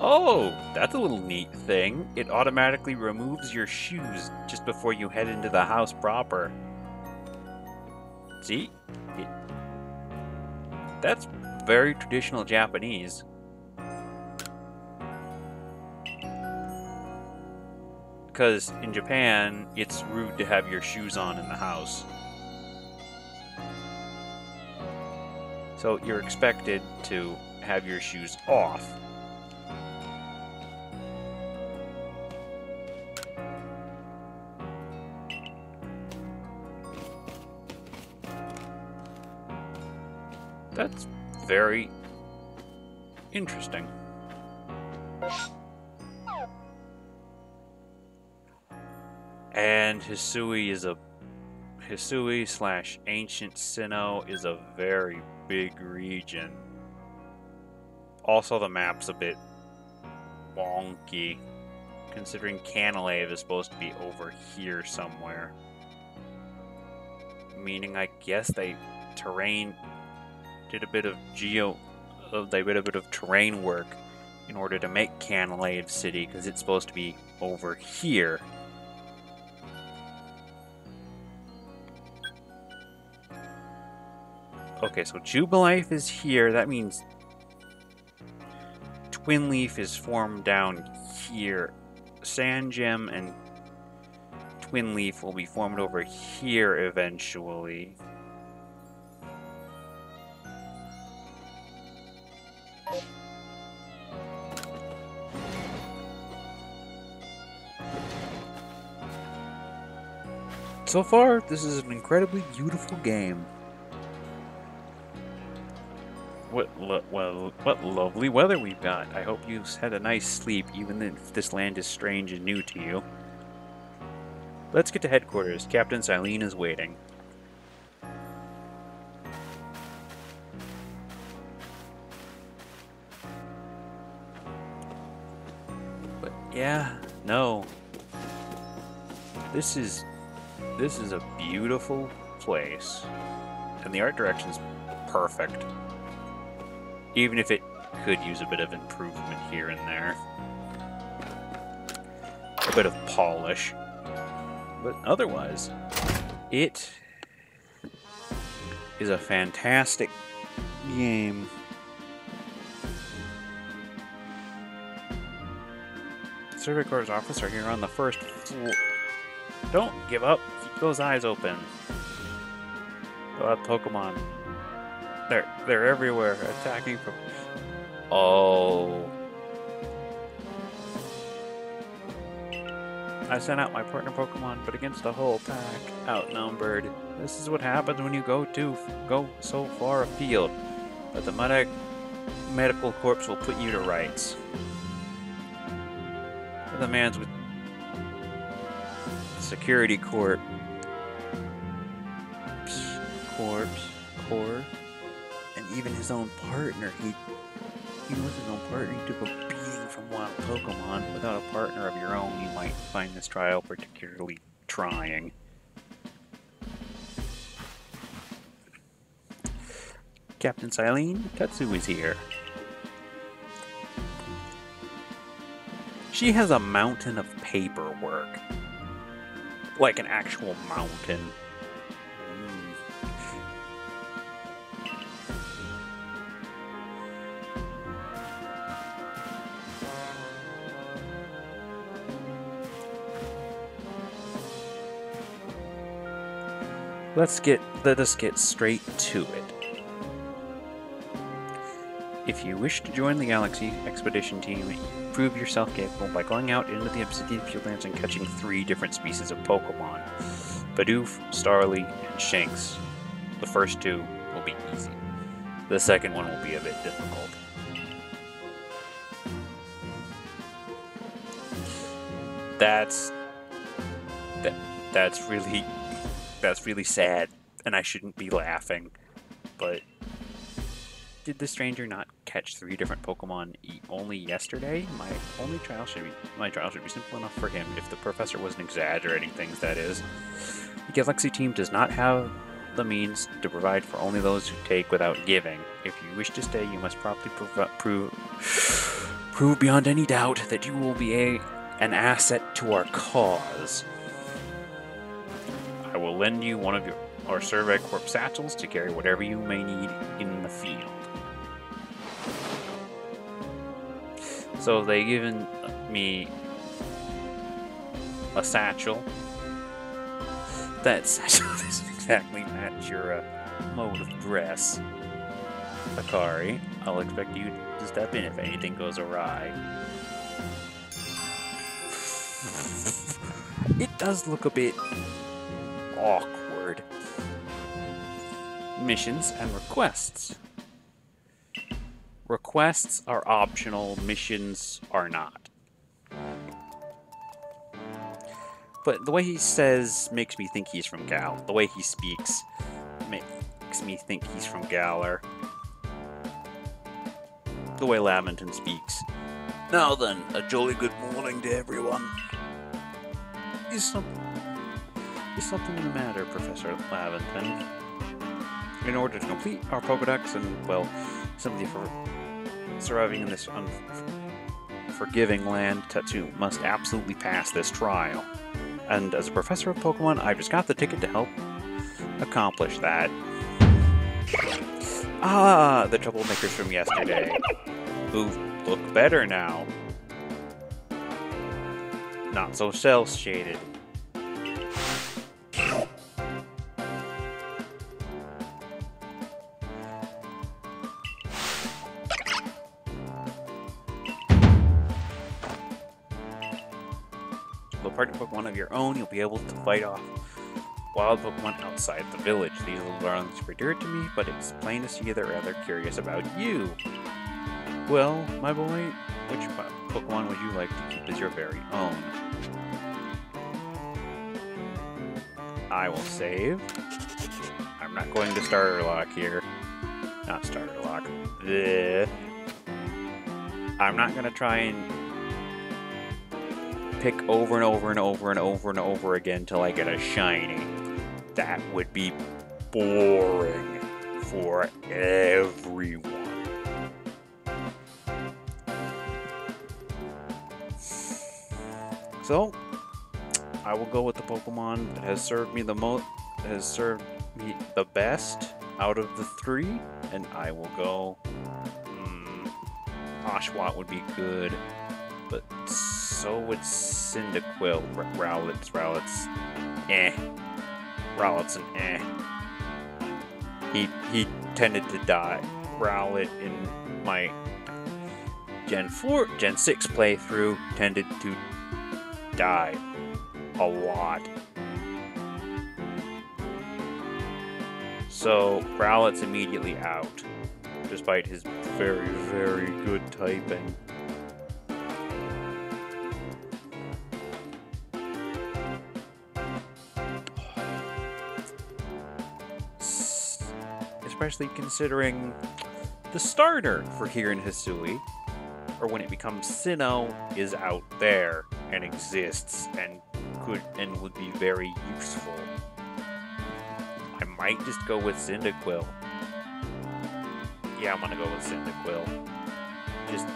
Oh, that's a little neat thing. It automatically removes your shoes just before you head into the house proper. See? That's very traditional Japanese. Because in Japan, it's rude to have your shoes on in the house. So you're expected to have your shoes off. That's very interesting. And Hisui slash Ancient Sinnoh is a very big region. Also, the map's a bit wonky, considering Canalave is supposed to be over here somewhere. Meaning, I guess they did a bit of terrain work in order to make Canalave City, because it's supposed to be over here. Okay, so Jubilife is here. That means Twin Leaf is formed down here. Sand Gem and Twin Leaf will be formed over here eventually. So far, this is an incredibly beautiful game. What lovely weather we've got. I hope you've had a nice sleep, even if this land is strange and new to you. Let's get to headquarters. Captain Silene is waiting. But yeah, no. This is a beautiful place. And the art direction's perfect. Even if it could use a bit of improvement here and there. A bit of polish. But otherwise, it is a fantastic game. Survey Corps' office are here on the first floor. Don't give up. Keep those eyes open. Go Pokemon. They're everywhere, attacking from... Oh. I sent out my partner Pokemon, but against the whole pack, outnumbered. This is what happens when you go so far afield. But the medical corps will put you to rights. The man's with Security Corps. Corps. And even his own partner, he was his own partner. He took a beating from wild Pokemon. Without a partner of your own, you might find this trial particularly trying. Captain Silene, Tetsu is here. She has a mountain of paperwork. Like an actual mountain. Let us get straight to it. If you wish to join the Galaxy Expedition team, prove yourself capable by going out into the Obsidian Fieldlands and catching 3 different species of Pokemon. Bidoof, Starly, and Shanks. The first 2 will be easy. The second one will be a bit difficult. That's really sad, and I shouldn't be laughing, but did the stranger not catch 3 different Pokemon only yesterday? My trial should be simple enough for him, if the professor wasn't exaggerating things, that is. The Galaxy team does not have the means to provide for only those who take without giving. If you wish to stay, you must properly Prove beyond any doubt that you will be an asset to our cause. I will lend you one of our Survey Corp satchels to carry whatever you may need in the field. So they given me a satchel. That satchel doesn't exactly match your mode of dress, Akari. I'll expect you to step in if anything goes awry. It does look a bit awkward. Missions and requests. Requests are optional, missions are not. But the way he says makes me think he's from Gal. The way he speaks makes me think he's from Galar. The way Lavington speaks. Now then, a jolly good morning to everyone. Is something the matter, Professor Lavington? In order to complete our Pokedex and, well, some of the surviving in this unforgiving land, Tetsu must absolutely pass this trial. And as a professor of Pokemon, I've just got the ticket to help accomplish that. Ah, the troublemakers from yesterday, who look better now. Not so cell-shaded. With a partner Pokemon of your own, you'll be able to fight off wild Pokemon outside the village. These little darlings are dear to me, but it's plain to see they're rather curious about you. Well, my boy, which Pokemon would you like to keep as your very own? I will save. I'm not going to starter lock here. Not starter lock. Bleh. I'm not going to try and pick over and over and over and over and over again till I get a shiny. That would be boring for everyone. So, I will go with the Pokemon that has served me the best out of the three, and I will go. Oshawott would be good, but so would Cyndaquil. Rowlet's Rowlet's an He tended to die. Rowlet in my Gen 6 playthrough tended to die a lot. So Rowlet's immediately out, despite his very, very good typing. Especially considering the starter for here in Hisui, or when it becomes Sinnoh, is out there and exists and would be very useful. I might just go with Cyndaquil. Yeah, I'm gonna go with Cyndaquil. Just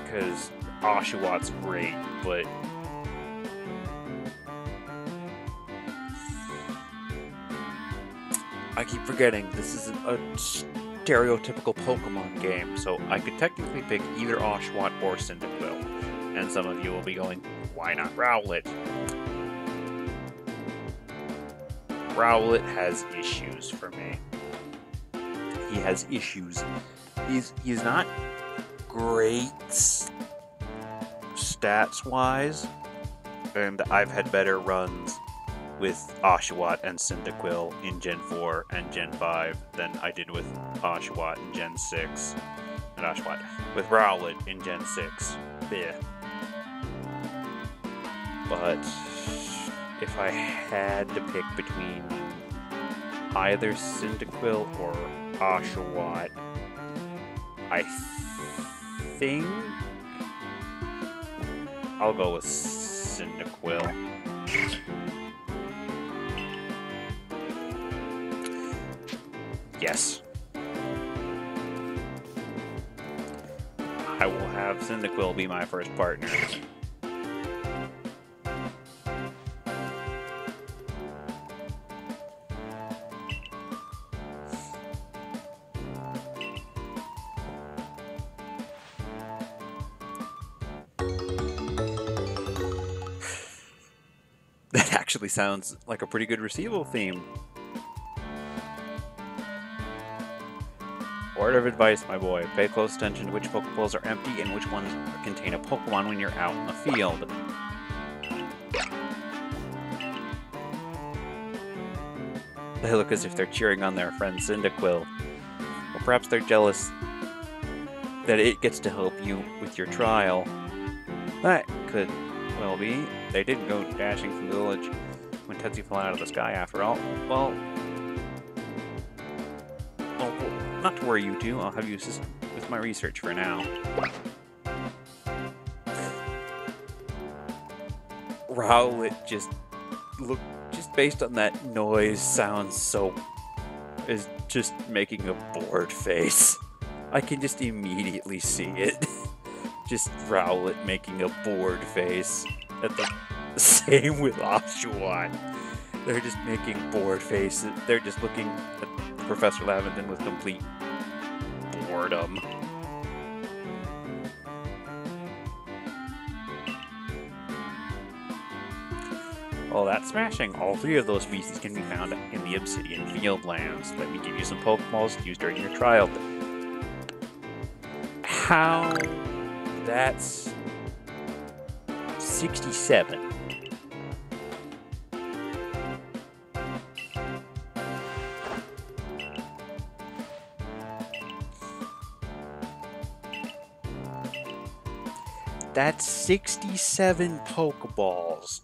because Oshawott's great, but I keep forgetting this isn't a stereotypical Pokemon game, so I could technically pick either Oshawott or Cyndaquil. And some of you will be going, why not Rowlet? Rowlet has issues for me. He has issues. He's not great stats-wise, and I've had better runs with Oshawott and Cyndaquil in Gen 4 and Gen 5 than I did with Oshawott in Gen 6. And Oshawott with Rowlet in Gen 6. Yeah. But if I had to pick between either Cyndaquil or Oshawott, I think I'll go with Cyndaquil. Yes. I I will have Cyndaquil be my first partner. That actually sounds like a pretty good receivable theme. Word of advice, my boy. Pay close attention to which Pokeballs are empty and which ones contain a Pokemon when you're out in the field. They look as if they're cheering on their friend Cyndaquil. Or perhaps they're jealous that it gets to help you with your trial. That could well be. They didn't go dashing from the village when Tetsu fell out of the sky after all. Well, not to worry, you two. I'll have you assist with my research for now. Rowlet just based on that noise is just making a bored face. I can just immediately see it. Just Rowlet making a bored face. Same with Oshawott. They're just making bored faces. They're just looking at Professor Lavenden with complete boredom. Well, that's smashing. All three of those species can be found in the Obsidian Fieldlands. Let me give you some Pokeballs to use during your trial. How? That's 67. That's 67 Pokeballs.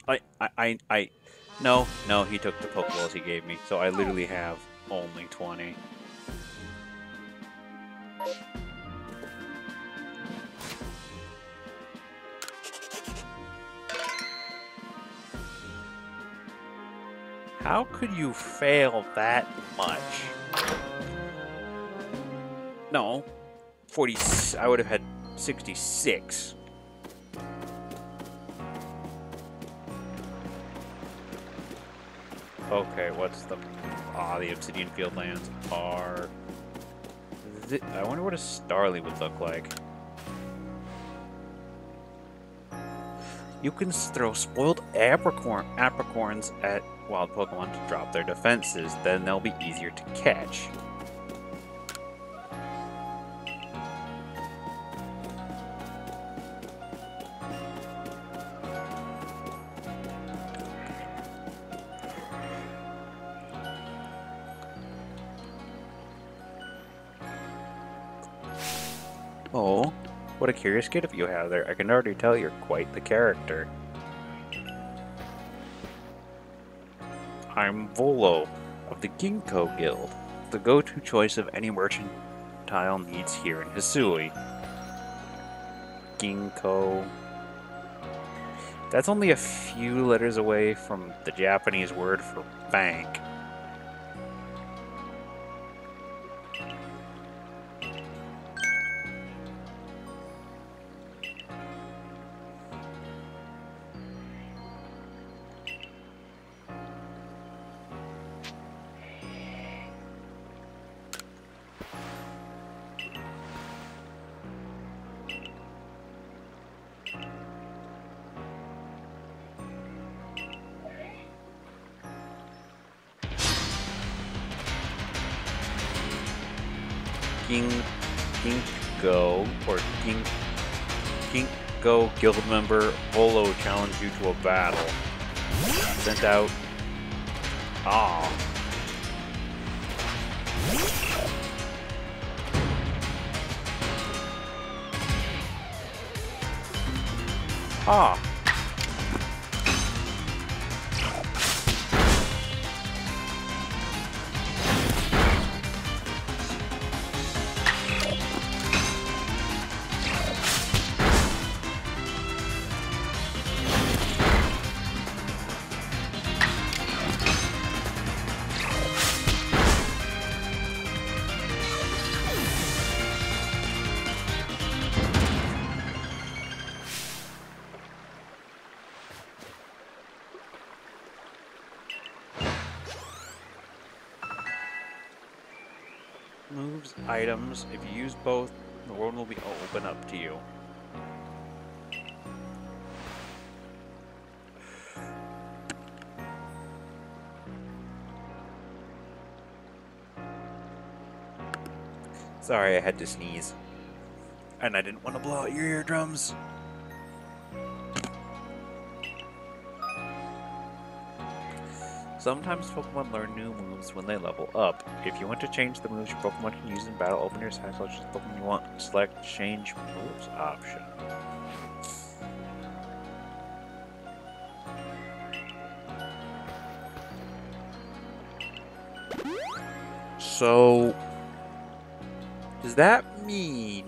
No, he took the Pokeballs he gave me, so I literally have only 20. How could you fail that much? No, 40. I would have had 66. Okay, what's the Obsidian Fieldlands are... I wonder what a Starly would look like. You can throw spoiled apricorns at wild Pokemon to drop their defenses, then they'll be easier to catch. Oh, what a curious getup you have there. I can already tell you're quite the character. I'm Volo of the Ginkgo Guild, the go-to choice of any mercantile needs here in Hisui. Ginkgo. That's only a few letters away from the Japanese word for bank. Ginkgo, or Ginkgo guild member Volo challenged you to a battle. Sent out... Ah. Ah. moves, items. If you use both, the world will be open up to you. Sorry, I had to sneeze. And I didn't want to blow out your eardrums. Sometimes Pokemon learn new moves when they level up. If you want to change the moves your Pokemon can use in battle, open your side, select the Pokemon you want, select Change Moves option. So, does that mean...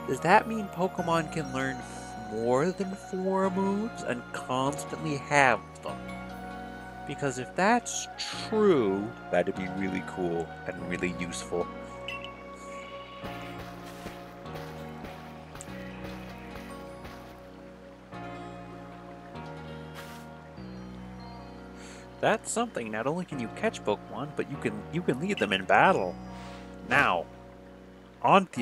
Does that mean Pokemon can learn more than 4 moves and constantly have them? Because if that's true, that'd be really cool and really useful. That's something. Not only can you catch Pokemon, but you can lead them in battle. Now, to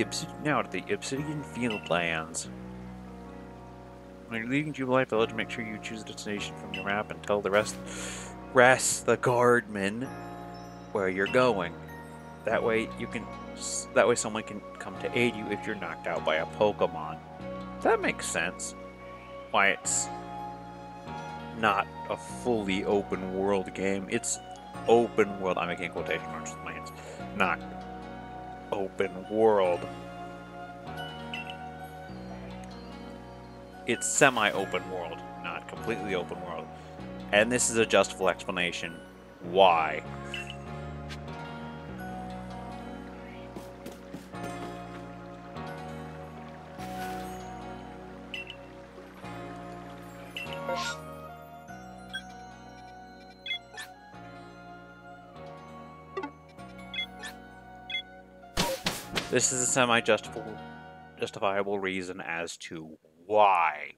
the Obsidian Fieldlands. When you're leaving Jubilife Village, make sure you choose a destination from your map and tell the rest the guardmen where you're going. That way someone can come to aid you if you're knocked out by a Pokemon. That makes sense. Why it's not a fully open world game. It's open world. I'm making quotation marks with my hands. Not open world. It's semi-open world, not completely open world. And this is a justifiable explanation why. This is a semi-justifiable reason as to why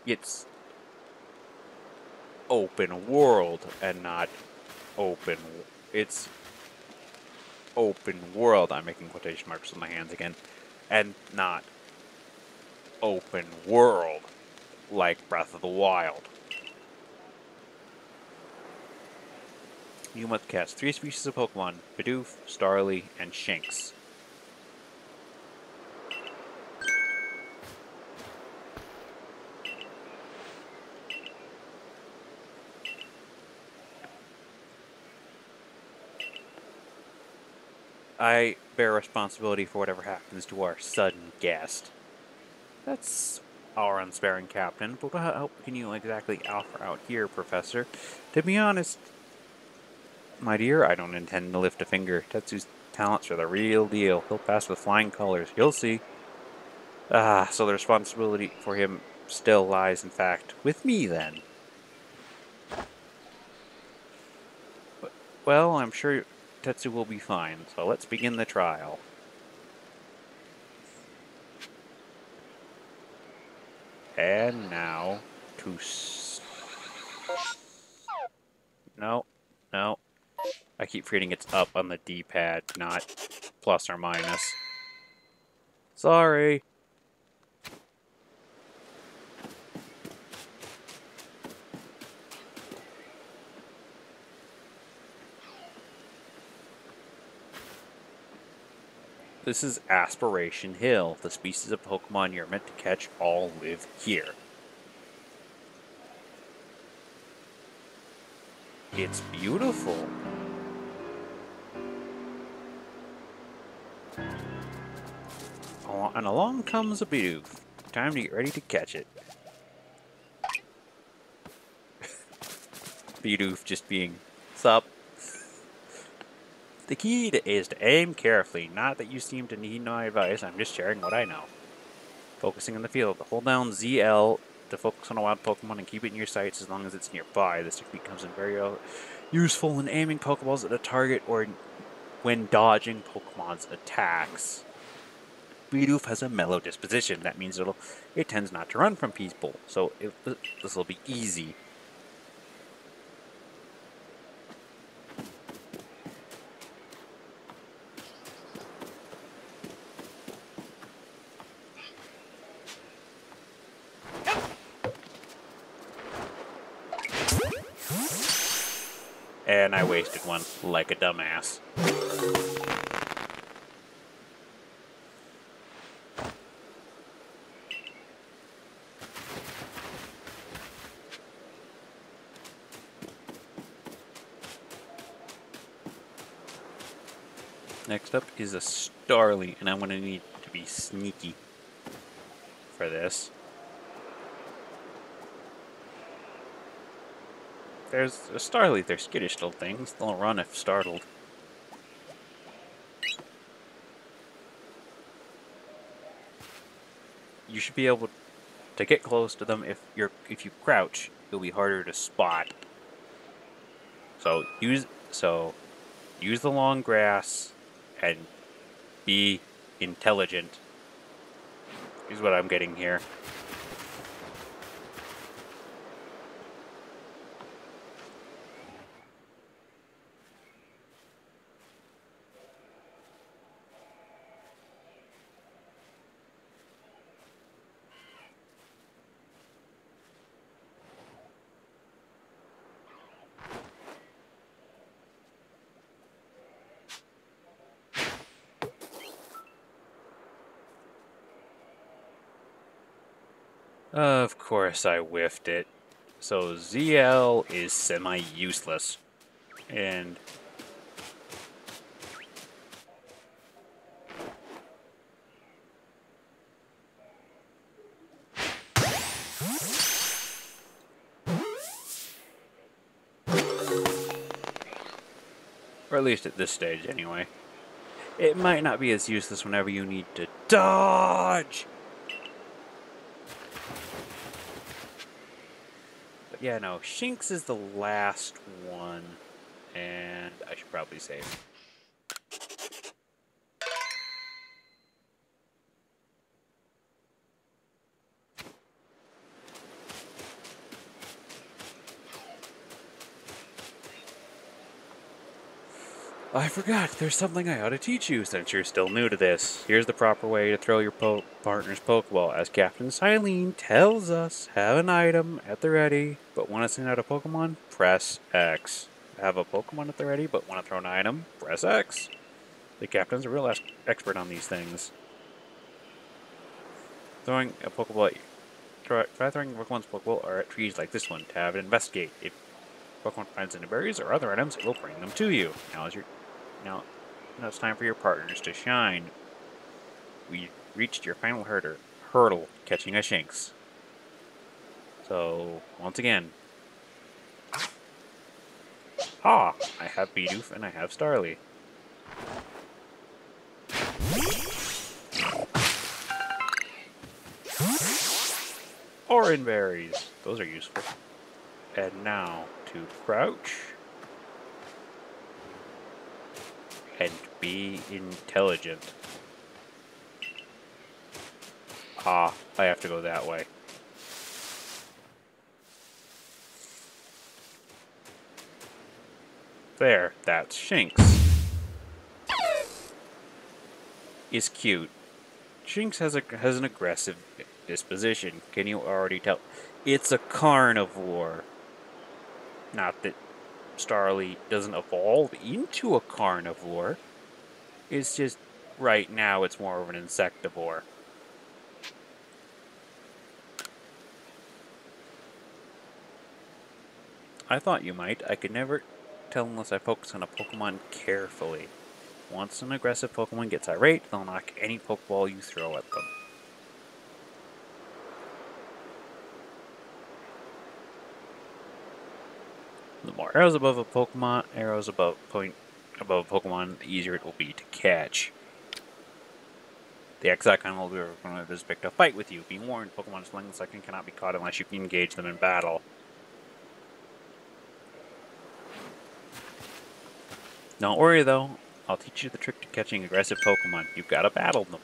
it's open world and not open. It's open world. I'm making quotation marks with my hands again, and not open world like Breath of the Wild. You must catch 3 species of Pokemon: Bidoof, Starly, and Shinx. I bear responsibility for whatever happens to our sudden guest. That's our unsparing captain, but what help can you exactly offer out here, Professor? To be honest, my dear, I don't intend to lift a finger. Tetsu's talents are the real deal. He'll pass with flying colors. You'll see. So the responsibility for him still lies, in fact, with me, then. Well, I'm sure Tetsu will be fine, so let's begin the trial. And now to... No. I keep forgetting it's up on the D-pad, not plus or minus. Sorry. This is Aspiration Hill. The species of Pokemon you're meant to catch all live here. It's beautiful. And along comes a Bidoof. Time to get ready to catch it. Bidoof just being, sup? The key is to aim carefully. Not that you seem to need my advice, I'm just sharing what I know. Focusing on the field. Hold down ZL to focus on a wild Pokemon and keep it in your sights as long as it's nearby. This technique comes in very useful in aiming Pokeballs at a target or when dodging Pokemon's attacks. Bidoof has a mellow disposition. That means it tends not to run from people, so this will be easy. And I wasted one like a dumbass. Next up is a Starly, and I'm going to need to be sneaky for this. There's a Starly, they're skittish little things. They'll run if startled. You should be able to get close to them. If you crouch, it'll be harder to spot. So use the long grass and be intelligent. Is what I'm getting here. Of course I whiffed it. So ZL is semi-useless. And or at least at this stage anyway. It might not be as useless whenever you need to dodge. But yeah, no, Shinx is the last one, and I should probably save. I forgot, there's something I ought to teach you since you're still new to this. Here's the proper way to throw your partner's Pokeball. As Captain Silene tells us, have an item at the ready, but want to send out a Pokemon? Press X. Have a Pokemon at the ready, but want to throw an item? Press X. The Captain's a real expert on these things. Throwing a Pokeball... Try throwing Pokemon's Pokeball or at trees like this one to have it investigate. If Pokemon finds any berries or other items, it will bring them to you. Now it's time for your partners to shine. We reached your final hurdle, catching a Shinx. So, once again. I have Bidoof and I have Starly. Orange berries. Those are useful. And now to crouch. And be intelligent. I have to go that way. There, that's Shinx. Is cute. Shinx has an aggressive disposition. Can you already tell? It's a carnivore. Not that Starly doesn't evolve into a carnivore. It's just, right now, it's more of an insectivore. I thought you might. I could never tell unless I focus on a Pokemon carefully. Once an aggressive Pokemon gets irate, they'll knock any Pokeball you throw at them. The more arrows above a Pokemon, above a Pokemon, the easier it will be to catch. The Exocon will be going to pick a fight with you. Be warned, Pokemon Sling Second cannot be caught unless you can engage them in battle. Don't worry though, I'll teach you the trick to catching aggressive Pokemon. You've got to battle them.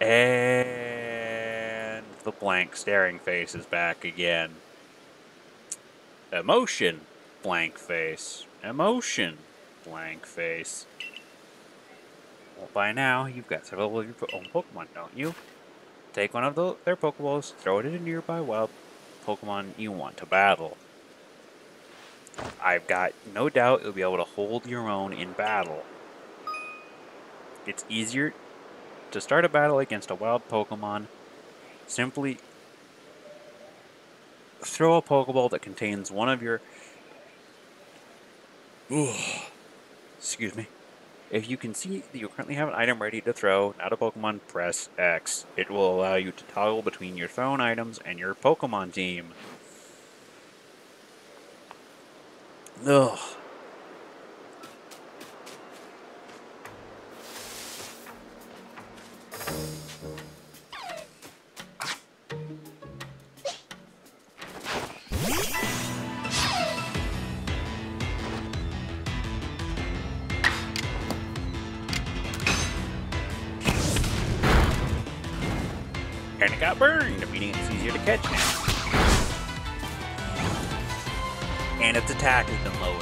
And the blank staring face is back again. Emotion, blank face. Emotion, blank face. Well, by now, you've got several of your own Pokemon, don't you? Take one of their Pokeballs, throw it at a nearby wild Pokemon you want to battle. I've got no doubt you'll be able to hold your own in battle. It's easier to start a battle against a wild Pokemon. Simply throw a Pokeball that contains one of your... Excuse me. If you can see that you currently have an item ready to throw, not a Pokemon, press X. It will allow you to toggle between your thrown items and your Pokemon team. Ugh. And it got burned, meaning it's easier to catch now. And its attack has been lowered.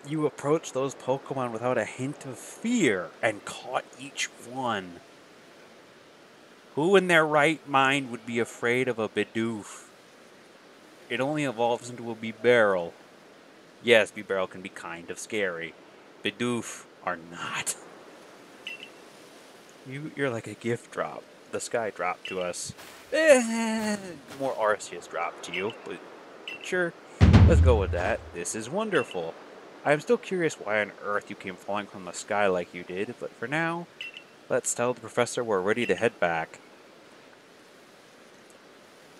You approached those Pokemon without a hint of fear and caught each one. Who in their right mind would be afraid of a Bidoof? It only evolves into a Bibarel. Yes, Bibarel can be kind of scary. Bidoof are not. You're like a gift drop. The sky dropped to us. More Arceus dropped to you, but sure, let's go with that. This is wonderful. I'm still curious why on earth you came falling from the sky like you did, but for now, let's tell the professor we're ready to head back.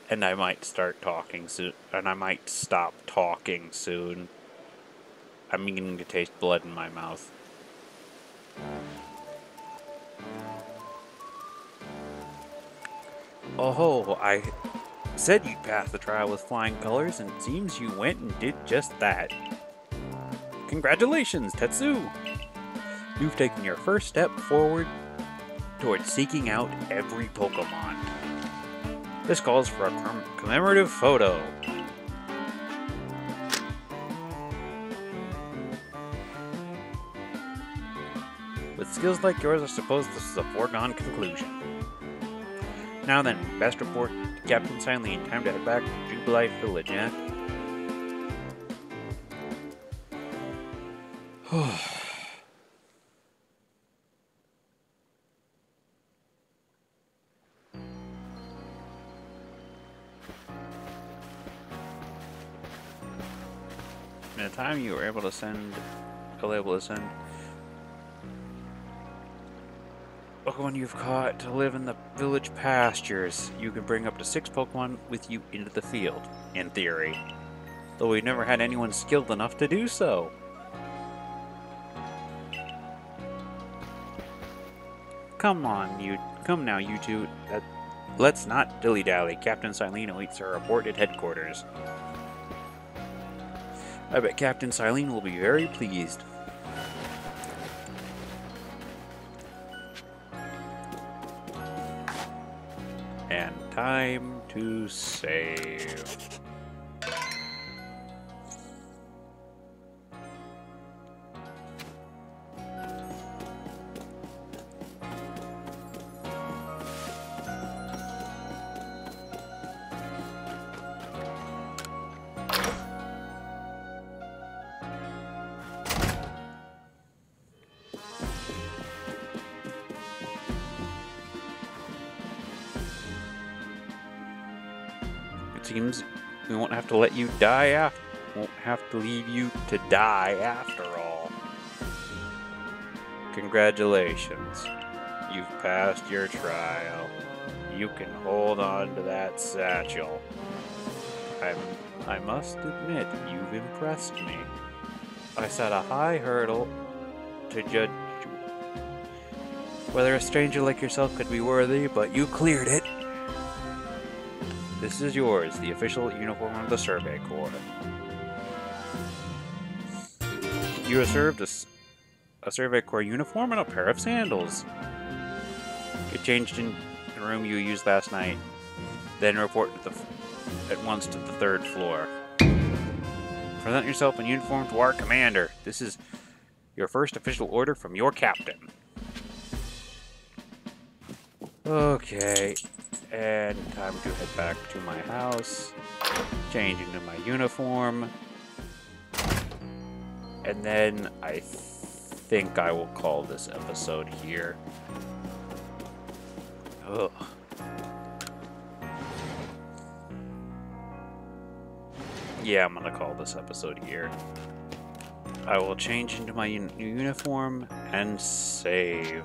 And I might start talking soon, and I might stop talking soon. I'm beginning to taste blood in my mouth. Oh, I said you'd pass the trial with flying colors, and it seems you went and did just that. Congratulations, Tetsu! You've taken your first step forward towards seeking out every Pokemon. This calls for a commemorative photo. With skills like yours, I suppose this is a foregone conclusion. Now then, best report to Captain Silene. Time to head back to Jubilife Village, eh? In the time you were able to send Pokemon you've caught to live in the village pastures, you can bring up to 6 Pokemon with you into the field, in theory. Though we've never had anyone skilled enough to do so. Come now, you two. Let's not dilly-dally. Captain Silene awaits our report at headquarters. I bet Captain Silene will be very pleased. And time to save. Seems we won't have to let you die won't have to leave you to die after all. Congratulations. You've passed your trial. You can hold on to that satchel. I must admit, you've impressed me. I set a high hurdle to judge whether a stranger like yourself could be worthy, but you cleared it. This is yours, the official uniform of the Survey Corps. You have served a Survey Corps uniform and a pair of sandals. Get changed in the room you used last night, then report at once to the 3rd floor. Present yourself in uniform to our commander. This is your first official order from your captain. Okay, and time to head back to my house, change into my uniform, and then I think I will call this episode here. Ugh. Yeah, I'm gonna call this episode here. I will change into my new uniform and save.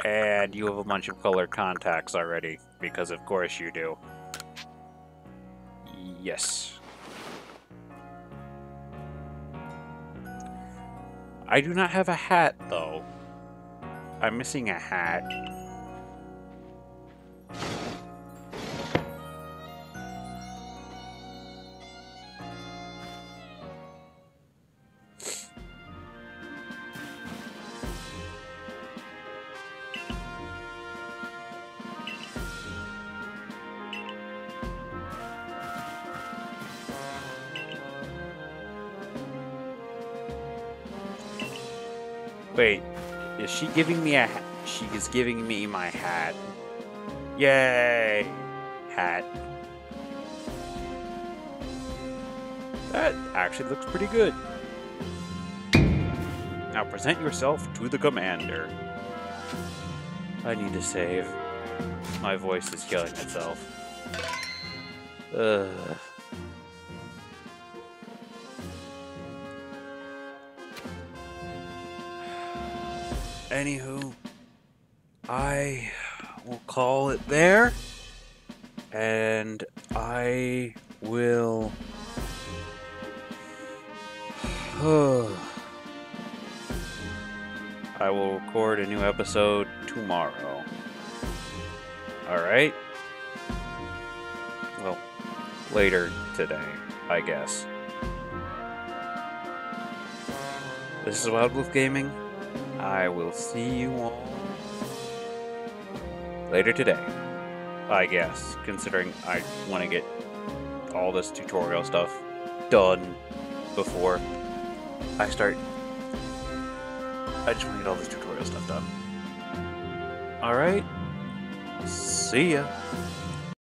And you have a bunch of colored contacts already, because of course you do. Yes. I do not have a hat, though. I'm missing a hat. Wait, is she giving me a hat? She is giving me my hat. Yay! Hat. That actually looks pretty good. Now present yourself to the commander. I need to save. My voice is killing itself. Ugh. Anywho, I will call it there, and I will I will record a new episode tomorrow. Alright? Well, later today, I guess. This is Wild Wolf Gaming. I will see you all later today, I guess, considering I want to get all this tutorial stuff done before I start. I just want to get all this tutorial stuff done. Alright, see ya.